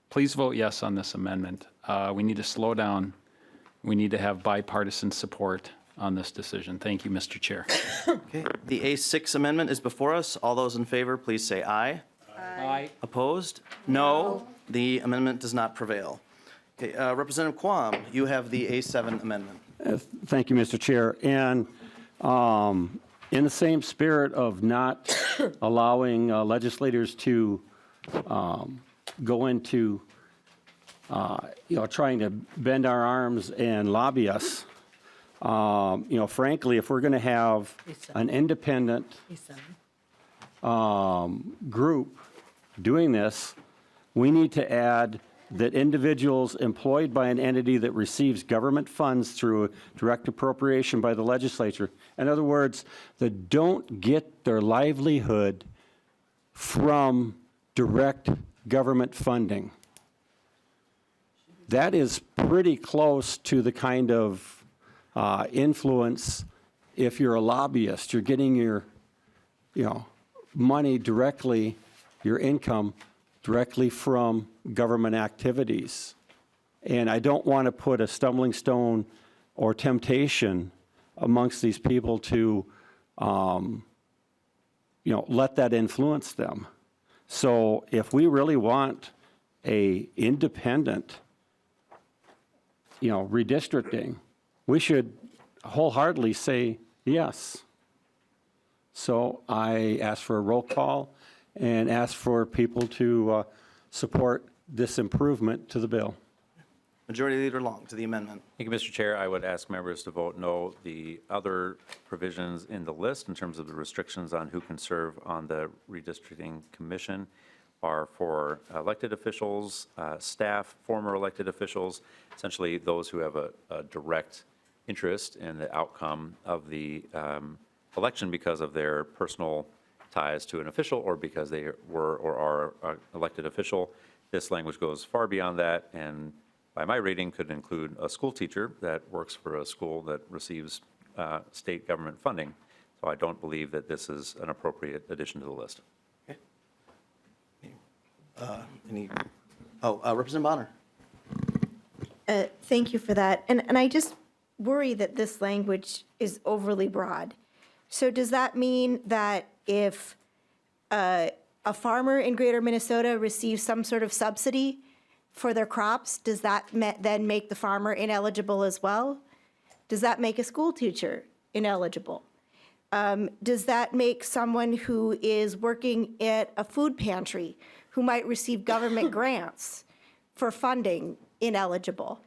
please vote yes on this amendment. We need to slow down. We need to have bipartisan support on this decision. Thank you, Mr. Chair. Okay, the A6 amendment is before us. All those in favor, please say aye. Aye. Opposed? No. The amendment does not prevail. Okay, Representative Quam, you have the A7 amendment. Thank you, Mr. Chair. And in the same spirit of not allowing legislators to go into, trying to bend our arms and lobby us, frankly, if we're going to have an independent group doing this, we need to add that individuals employed by an entity that receives government funds through a direct appropriation by the legislature, in other words, that don't get their livelihood from direct government funding. That is pretty close to the kind of influence, if you're a lobbyist, you're getting your, money directly, your income directly from government activities. And I don't want to put a stumbling stone or temptation amongst these people to, let that influence them. So if we really want a independent, redistricting, we should wholeheartedly say yes. So I ask for a roll call and ask for people to support this improvement to the bill. Majority Leader Long to the amendment. Thank you, Mr. Chair. I would ask members to vote no. The other provisions in the list in terms of the restrictions on who can serve on the redistricting commission are for elected officials, staff, former elected officials, essentially those who have a direct interest in the outcome of the election because of their personal ties to an official or because they were or are an elected official. This language goes far beyond that, and by my reading could include a school teacher that works for a school that receives state government funding. So I don't believe that this is an appropriate addition to the list. Representative Bonner. Thank you for that. And I just worry that this language is overly broad. So does that mean that if a farmer in Greater Minnesota receives some sort of subsidy for their crops, does that then make the farmer ineligible as well? Does that make a school teacher ineligible? Does that make someone who is working at a food pantry who might receive government grants for funding ineligible?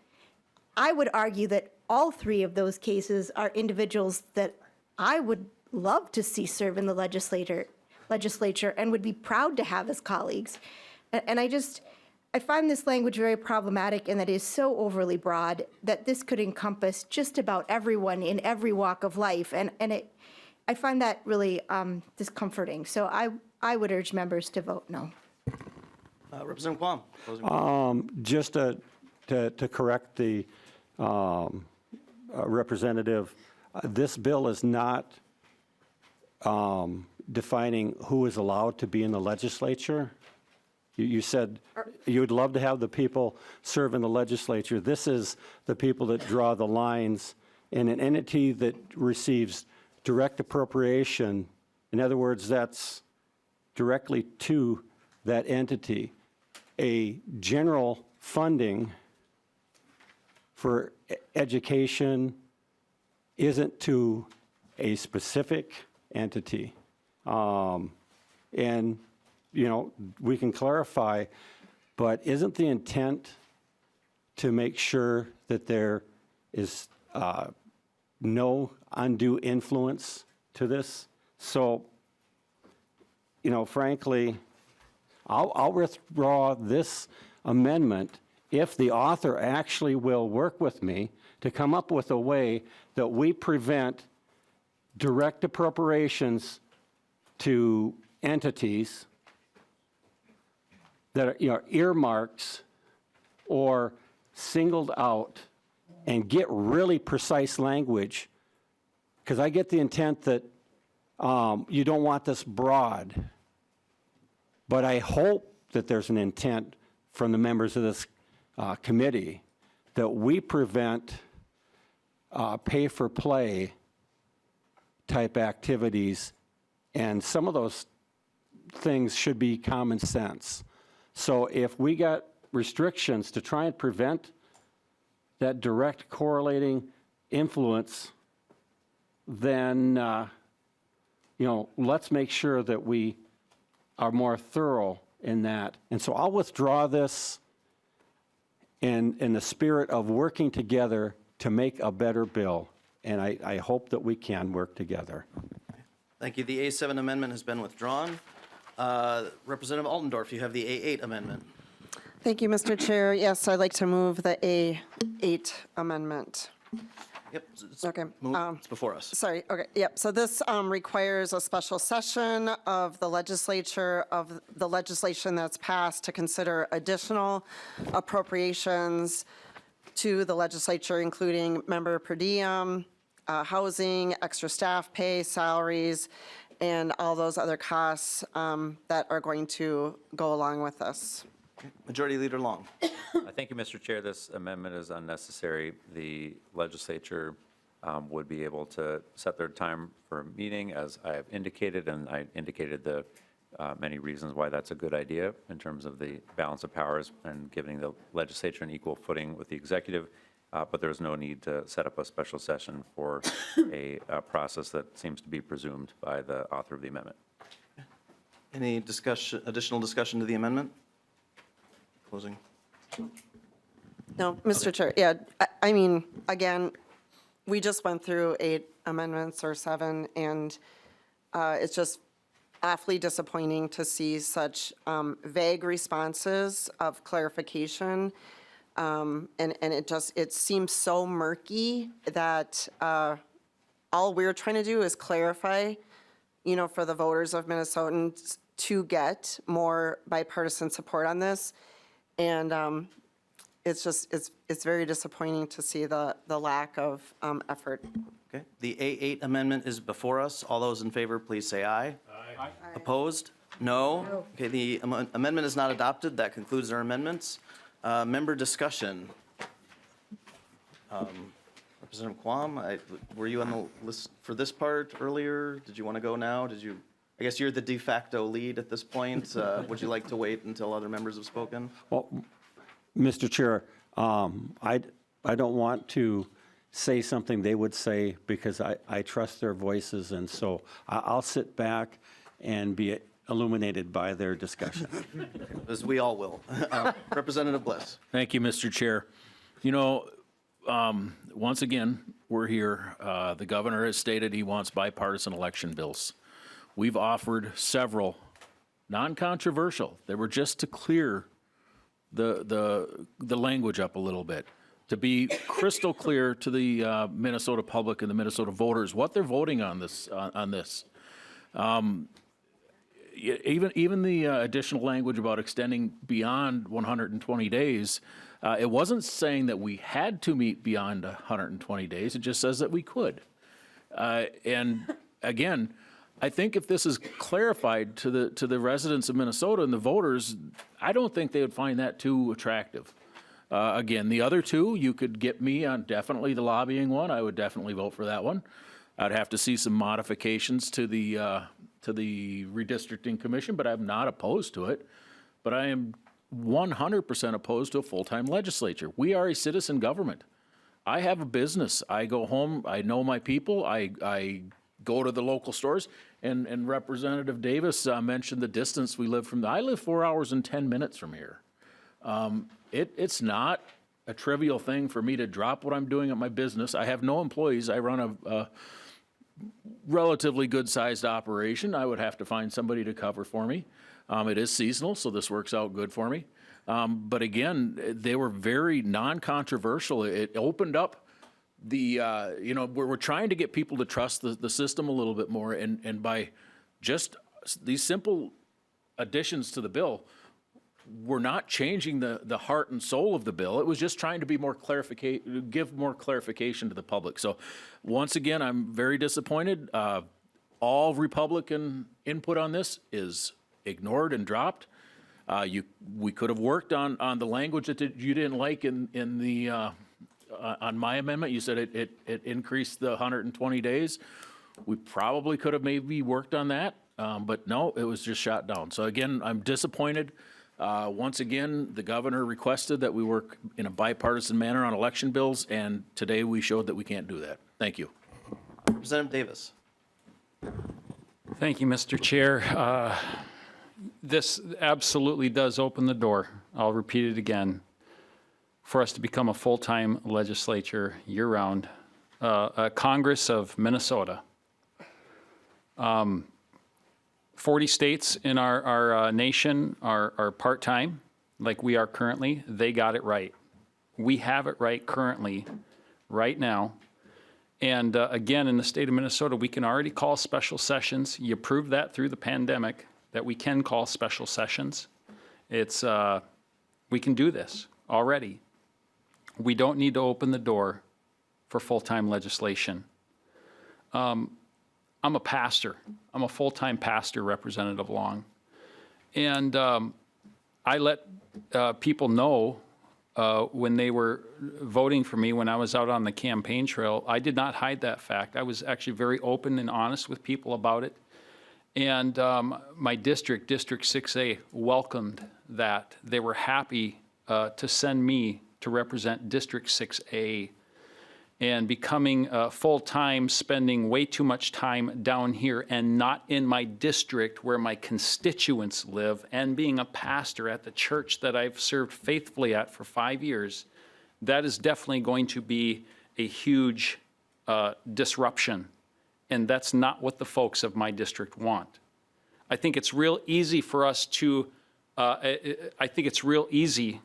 I would argue that all three of those cases are individuals that I would love to see serve in the legislature and would be proud to have as colleagues. And I find this language very problematic, and that is so overly broad that this could encompass just about everyone in every walk of life. And I find that really discomforting. So I would urge members to vote no. Representative Quam. Closing Just to correct the representative, this bill is not defining who is allowed to be in the legislature. You said you would love to have the people serve in the legislature. This is the people that draw the lines in an entity that receives direct appropriation. In other words, that's directly to that entity. A general funding for education isn't to a specific entity. And, we can clarify, but isn't the intent to make sure that there is no undue influence to this? So, frankly, I'll withdraw this amendment if the author actually will work with me to come up with a way that we prevent direct appropriations to entities that are earmarks or singled out, and get really precise language, because I get the intent that you don't want this broad, but I hope that there's an intent from the members of this committee that we prevent pay-for-play type activities, and some of those things should be common sense. So if we got restrictions to try and prevent that direct correlating influence, then let's make sure that we are more thorough in that. And so I'll withdraw this in the spirit of working together to make a better bill. And I hope that we can work together. Thank you. The A7 amendment has been withdrawn. Representative Altendorf, you have the A8 amendment. Thank you, Mr. Chair. Yes, I'd like to move the A8 amendment. Yep. Okay, It's before us. Sorry, okay, yep. So this requires a special session of the legislature, of the legislation that's passed to consider additional appropriations to the legislature, including member per diem, housing, extra staff pay, salaries, and all those other costs that are going to go along with this. Majority Leader Long. Thank you, Mr. Chair. This amendment is unnecessary. The legislature would be able to set their time for a meeting, as I have indicated, and I indicated the many reasons why that's a good idea in terms of the balance of powers and giving the legislature an equal footing with the executive. But there's no need to set up a special session for a process that seems to be presumed by the author of the amendment. Any discussion, additional discussion to the amendment? Closing. No, Mr. Chair, yeah, I mean, again, we just went through 8 amendments or 7, and it's just awfully disappointing to see such vague responses of clarification. And it seems so murky that all we're trying to do is clarify, you know, for the voters of Minnesotans to get more bipartisan support on this. And it's just, it's very disappointing to see the lack of effort. Okay, the A8 amendment is before us. All those in favor, please say aye. Aye. Opposed? No? Okay, the amendment is not adopted. That concludes our amendments. Member discussion. Representative Quam, were you on the list for this part earlier? Did you want to go now? I guess you're the de facto lead at this point. Would you like to wait until other members have spoken? Well, Mr. Chair, I don't want to say something they would say because I trust their voices, and so I'll sit back and be illuminated by their discussion. As we all will. Representative Bliss. Thank you, Mr. Chair. You know, once again, we're here. The governor has stated he wants bipartisan election bills. We've offered several, non-controversial. They were just to clear the language up a little bit, to be crystal clear to the Minnesota public and the Minnesota voters what they're voting on this. Even the additional language about extending beyond 120 days, it wasn't saying that we had to meet beyond 120 days. It just says that we could. And again, I think if this is clarified to the residents of Minnesota and the voters, I don't think they would find that too attractive. Again, the other two, you could get me on definitely the lobbying one. I would definitely vote for that one. I'd have to see some modifications to the redistricting commission, but I'm not opposed to it. But I am 100% opposed to a full-time legislature. We are a citizen government. I have a business. I go home. I know my people. I go to the local stores. And Representative Davis mentioned the distance we live from. I live 4 hours and 10 minutes from here. It's not a trivial thing for me to drop what I'm doing at my business. I have no employees. I run a relatively good-sized operation. I would have to find somebody to cover for me. It is seasonal, so this works out good for me. But again, they were very non-controversial. It opened up the, you know, we're trying to get people to trust the system a little bit more. And by just these simple additions to the bill, we're not changing the heart and soul of the bill. It was just trying to be more give more clarification to the public. So once again, I'm very disappointed. All Republican input on this is ignored and dropped. We could have worked on the language that you didn't like in the on my amendment. You said it increased the 120 days. We probably could have maybe worked on that, but no, it was just shot down. So again, I'm disappointed. Once again, the governor requested that we work in a bipartisan manner on election bills, and today we showed that we can't do that. Thank you. Representative Davis. Thank you, Mr. Chair. This absolutely does open the door, I'll repeat it again, for us to become a full-time legislature year-round, a Congress of Minnesota. 40 states in our nation are part-time, like we are currently. They got it right. We have it right currently, right now. And again, in the state of Minnesota, we can already call special sessions. You proved that through the pandemic, that we can call special sessions. It's, we can do this already. We don't need to open the door for full-time legislation. I'm a pastor. I'm a full-time pastor, Representative Long. And I let people know when they were voting for me when I was out on the campaign trail. I did not hide that fact. I was actually very open and honest with people about it. And my district, District 6A, welcomed that. They were happy to send me to represent District 6A. And becoming full-time, spending way too much time down here and not in my district where my constituents live, and being a pastor at the church that I've served faithfully at for 5 years, that is definitely going to be a huge disruption. And that's not what the folks of my district want. I think it's real easy for us to, I think it's real easy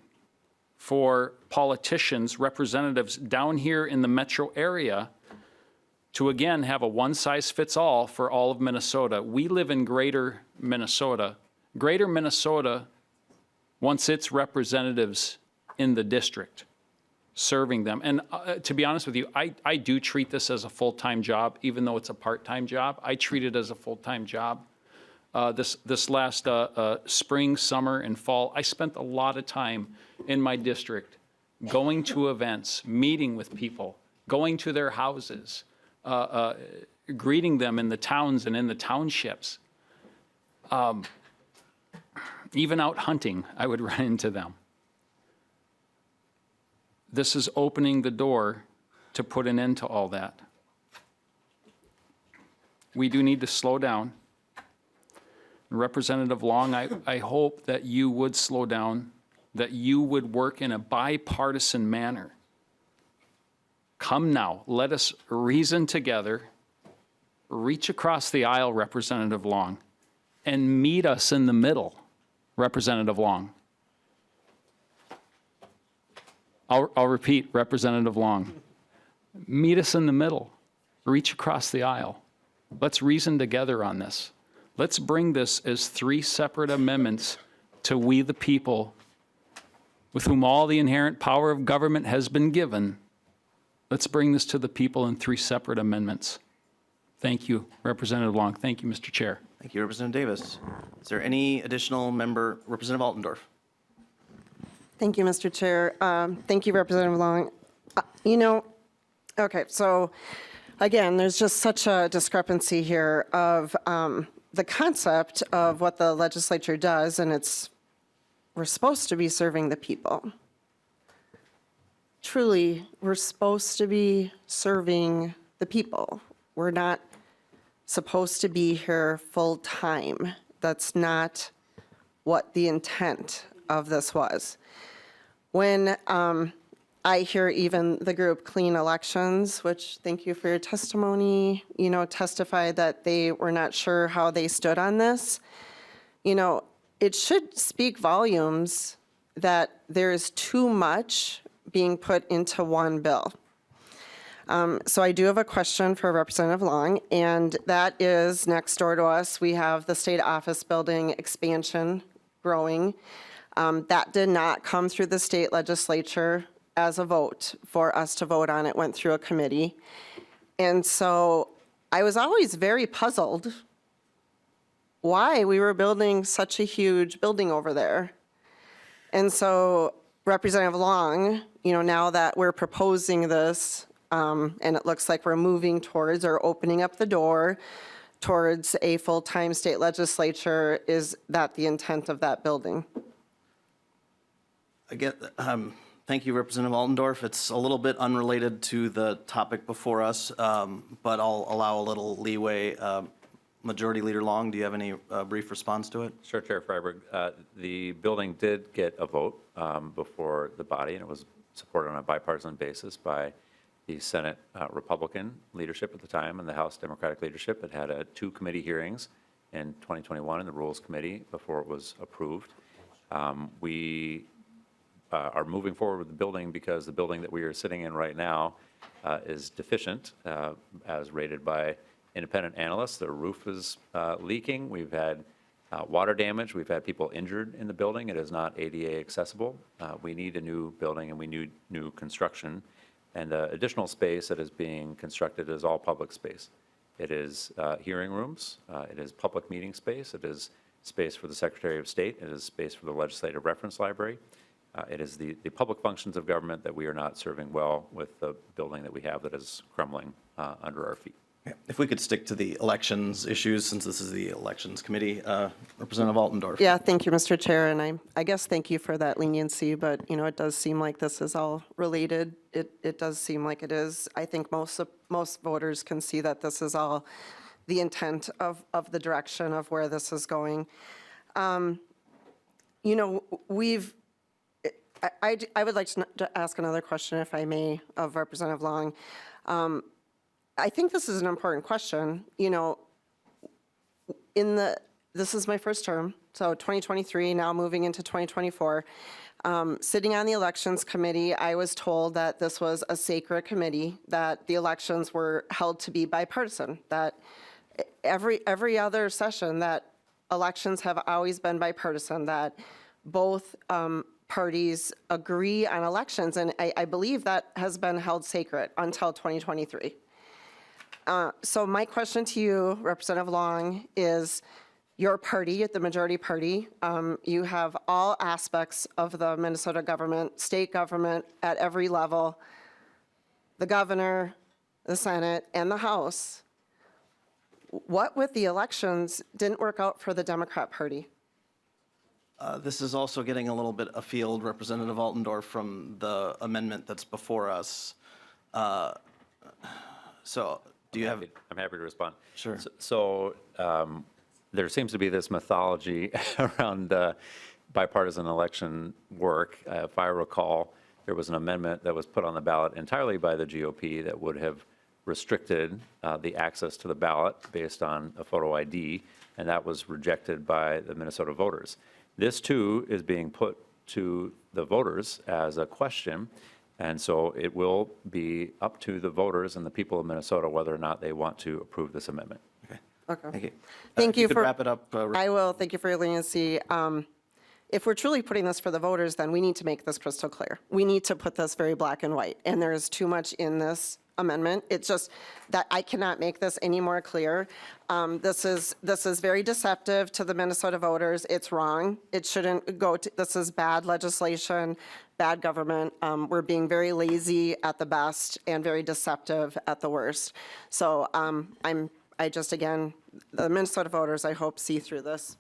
for politicians, representatives down here in the metro area to, again, have a one-size-fits-all for all of Minnesota. We live in greater Minnesota. Greater Minnesota wants its representatives in the district, serving them. And to be honest with you, I do treat this as a full-time job, even though it's a part-time job. I treat it as a full-time job. This last spring, summer, and fall, I spent a lot of time in my district going to events, meeting with people, going to their houses, greeting them in the towns and in the townships. Even out hunting, I would run into them. This is opening the door to put an end to all that. We do need to slow down. Representative Long, I hope that you would slow down, that you would work in a bipartisan manner. Come now, let us reason together, reach across the aisle, Representative Long, and meet us in the middle, Representative Long. I'll repeat, Representative Long. Meet us in the middle, reach across the aisle. Let's reason together on this. Let's bring this as 3 separate amendments to we the people, with whom all the inherent power of government has been given. Let's bring this to the people in 3 separate amendments. Thank you, Representative Long. Thank you, Mr. Chair. Thank you, Representative Davis. Is there any additional member? Representative Altendorf. Thank you, Mr. Chair. Thank you, Representative Long. Okay, so again, there's just such a discrepancy here of the concept of what the legislature does, and we're supposed to be serving the people. Truly, we're supposed to be serving the people. We're not supposed to be here full-time. That's not what the intent of this was. When I hear even the group Clean Elections, which thank you for your testimony, testified that they were not sure how they stood on this. It should speak volumes that there is too much being put into one bill. So I do have a question for Representative Long, and that is next door to us, we have the state office building expansion growing. That did not come through the state legislature as a vote for us to vote on. It went through a committee. And so I was always very puzzled why we were building such a huge building over there. And so Representative Long, now that we're proposing this, and it looks like we're moving towards or opening up the door towards a full-time state legislature, is that the intent of that building? Again, thank you, Representative Altendorf. It's a little bit unrelated to the topic before us, but I'll allow a little leeway. Majority Leader Long, do you have any brief response to it? Sure, Chair Freiberg. The building did get a vote before the body, and it was supported on a bipartisan basis by the Senate Republican leadership at the time and the House Democratic leadership. It had 2 committee hearings in 2021 in the Rules Committee before it was approved. We are moving forward with the building because the building that we are sitting in right now is deficient, as rated by independent analysts. The roof is leaking. We've had water damage. We've had people injured in the building. It is not ADA accessible. We need a new building, and we need new construction. And the additional space that is being constructed is all public space. It is hearing rooms. It is public meeting space. It is space for the Secretary of State. It is space for the Legislative Reference Library. It is the public functions of government that we are not serving well with the building that we have that is crumbling under our feet. If we could stick to the elections issues, since this is the Elections Committee, Representative Altendorf. Yeah, thank you, Mr. Chair, and I guess thank you for that leniency, but, it does seem like this is all related. It does seem like it is. I think most voters can see that this is all the intent of the direction of where this is going. I would like to ask another question, if I may, of Representative Long. I think this is an important question. This is my first term, so 2023, now moving into 2024. Sitting on the Elections Committee, I was told that this was a sacred committee, that the elections were held to be bipartisan, that every other session, that elections have always been bipartisan, that both parties agree on elections, and I believe that has been held sacred until 2023. So my question to you, Representative Long, is your party, the majority party, you have all aspects of the Minnesota government, state government at every level, the governor, the Senate, and the House. What with the elections didn't work out for the Democrat Party? This is also getting a little bit afield, Representative Altendorf, from the amendment that's before us. So do you have? I'm happy to respond. Sure. So there seems to be this mythology around bipartisan election work. If I recall, there was an amendment that was put on the ballot entirely by the GOP that would have restricted the access to the ballot based on a photo ID, and that was rejected by the Minnesota voters. This, too, is being put to the voters as a question, and so it will be up to the voters and the people of Minnesota whether or not they want to approve this amendment. Okay. Thank you. Thank If you could for. wrap it up. I will. Thank you for your leniency. If we're truly putting this for the voters, then we need to make this crystal clear. We need to put this very black and white, and there is too much in this amendment. It's just that I cannot make this any more clear. This is very deceptive to the Minnesota voters. It's wrong. It shouldn't go to, this is bad legislation, bad government. We're being very lazy at the best and very deceptive at the worst. So again, the Minnesota voters, I hope, see through this.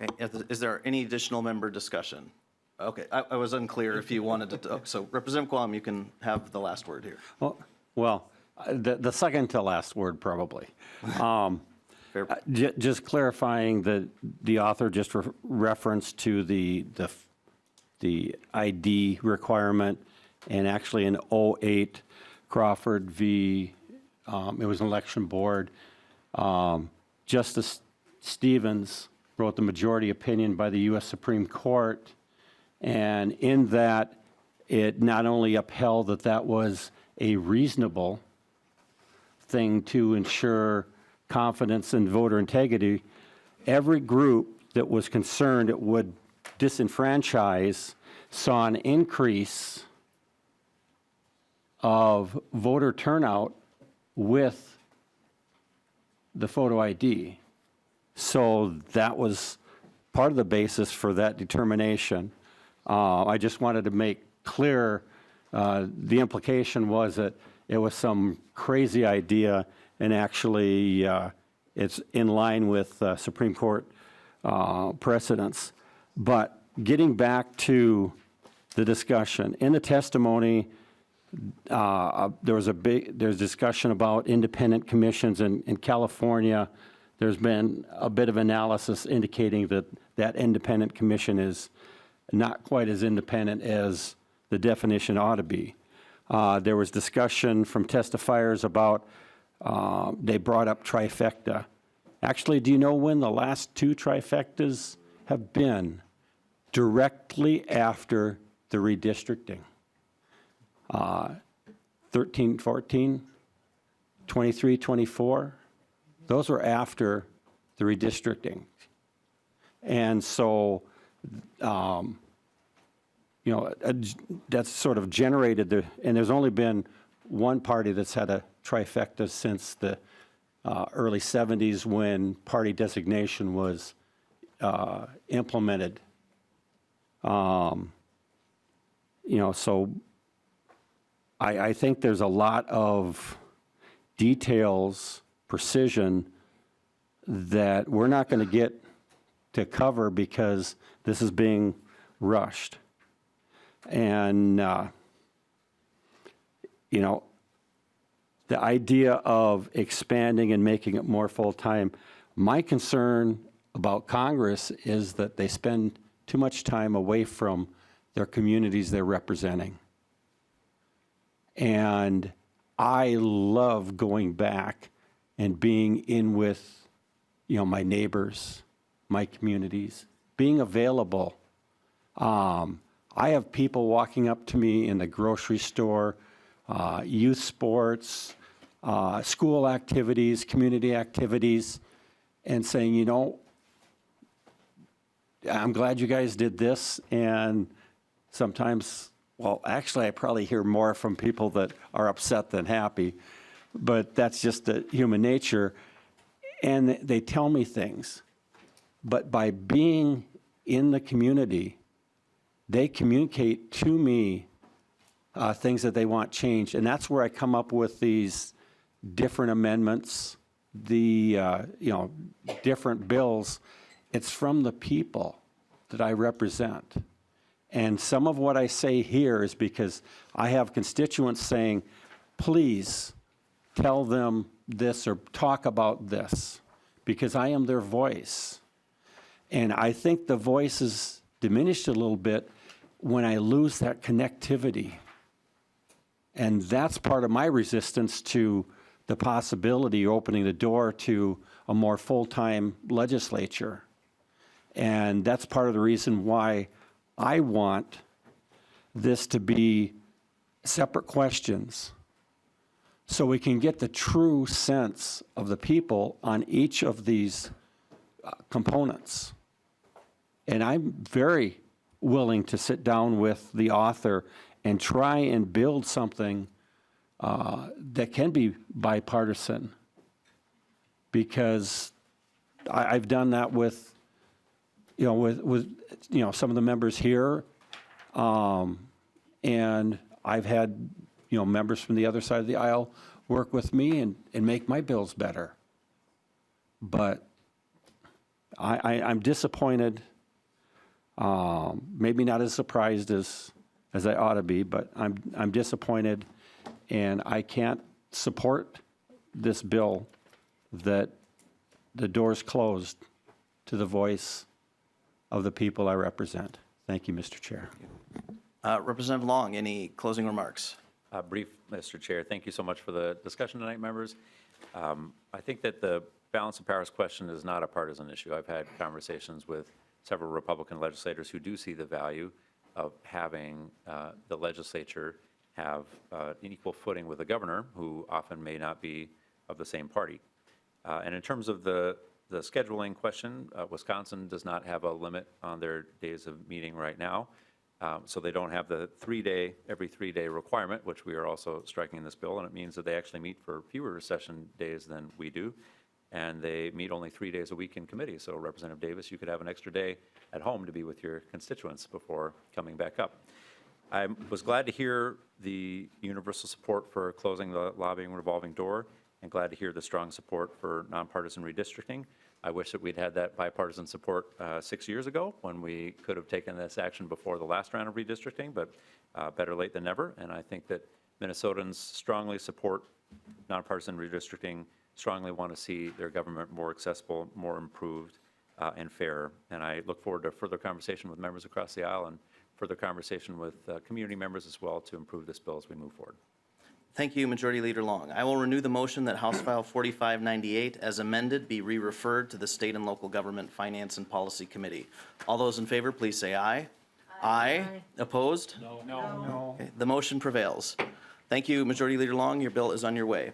Okay. Is there any additional member discussion? Okay, I was unclear if you wanted to, so Representative Quam, you can have the last word here. Well, the second to last word, probably. Fair. Just clarifying that the author just referenced to the ID requirement, and actually in 08 Crawford v. It was an election board. Justice Stevens wrote the majority opinion by the U.S. Supreme Court, and in that, it not only upheld that that was a reasonable thing to ensure confidence in voter integrity, every group that was concerned it would disenfranchise saw an increase of voter turnout with the photo ID. So that was part of the basis for that determination. I just wanted to make clear the implication was that it was some crazy idea, and actually it's in line with Supreme Court precedents. But getting back to the discussion, in the testimony, there's discussion about independent commissions in California. There's been a bit of analysis indicating that that independent commission is not quite as independent as the definition ought to be. There was discussion from testifiers about, they brought up trifecta. Actually, do you know when the last two trifectas have been? Directly after the redistricting. 13, 14, 23, 24, those were after the redistricting. And so, that's sort of generated the, and there's only been one party that's had a trifecta since the early 70s when party designation was implemented. So I think there's a lot of details, precision that we're not going to get to cover because this is being rushed. And, the idea of expanding and making it more full-time, my concern about Congress is that they spend too much time away from their communities they're representing. And I love going back and being in with, my neighbors, my communities, being available. I have people walking up to me in the grocery store, youth sports, school activities, community activities, and saying, I'm glad you guys did this. And sometimes, well, actually, I probably hear more from people that are upset than happy, but that's just the human nature. And they tell me things. But by being in the community, they communicate to me things that they want changed. And that's where I come up with these different amendments, the different bills. It's from the people that I represent. And some of what I say here is because I have constituents saying, please tell them this or talk about this, because I am their voice. And I think the voice is diminished a little bit when I lose that connectivity. And that's part of my resistance to the possibility of opening the door to a more full-time legislature. And that's part of the reason why I want this to be separate questions, so we can get the true sense of the people on each of these components. And I'm very willing to sit down with the author and try and build something that can be bipartisan, because I've done that with some of the members here, and I've had members from the other side of the aisle work with me and make my bills better. But I'm disappointed, maybe not as surprised as I ought to be, but I'm disappointed, and I can't support this bill that the door's closed to the voice of the people I represent. Thank you, Mr. Chair. Representative Long, any closing remarks? Brief, Mr. Chair. Thank you so much for the discussion tonight, members. I think that the balance of powers question is not a partisan issue. I've had conversations with several Republican legislators who do see the value of having the legislature have an equal footing with the governor, who often may not be of the same party. And in terms of the scheduling question, Wisconsin does not have a limit on their days of meeting right now. So they don't have the every 3-day requirement, which we are also striking in this bill, and it means that they actually meet for fewer session days than we do, and they meet only 3 days a week in committee. So Representative Davis, you could have an extra day at home to be with your constituents before coming back up. I was glad to hear the universal support for closing the lobbying revolving door, and glad to hear the strong support for nonpartisan redistricting. I wish that we'd had that bipartisan support 6 years ago, when we could have taken this action before the last round of redistricting, but better late than never. And I think that Minnesotans strongly support nonpartisan redistricting, strongly want to see their government more accessible, more improved, and fair. And I look forward to further conversation with members across the aisle and further conversation with community members as well to improve this bill as we move forward. Thank you, Majority Leader Long. I will renew the motion that House File 4598, as amended, be re-referred to the State and Local Government Finance and Policy Committee. All those in favor, please say aye. Aye. Opposed? No. Okay, the motion prevails. Thank you, Majority Leader Long. Your bill is on your way.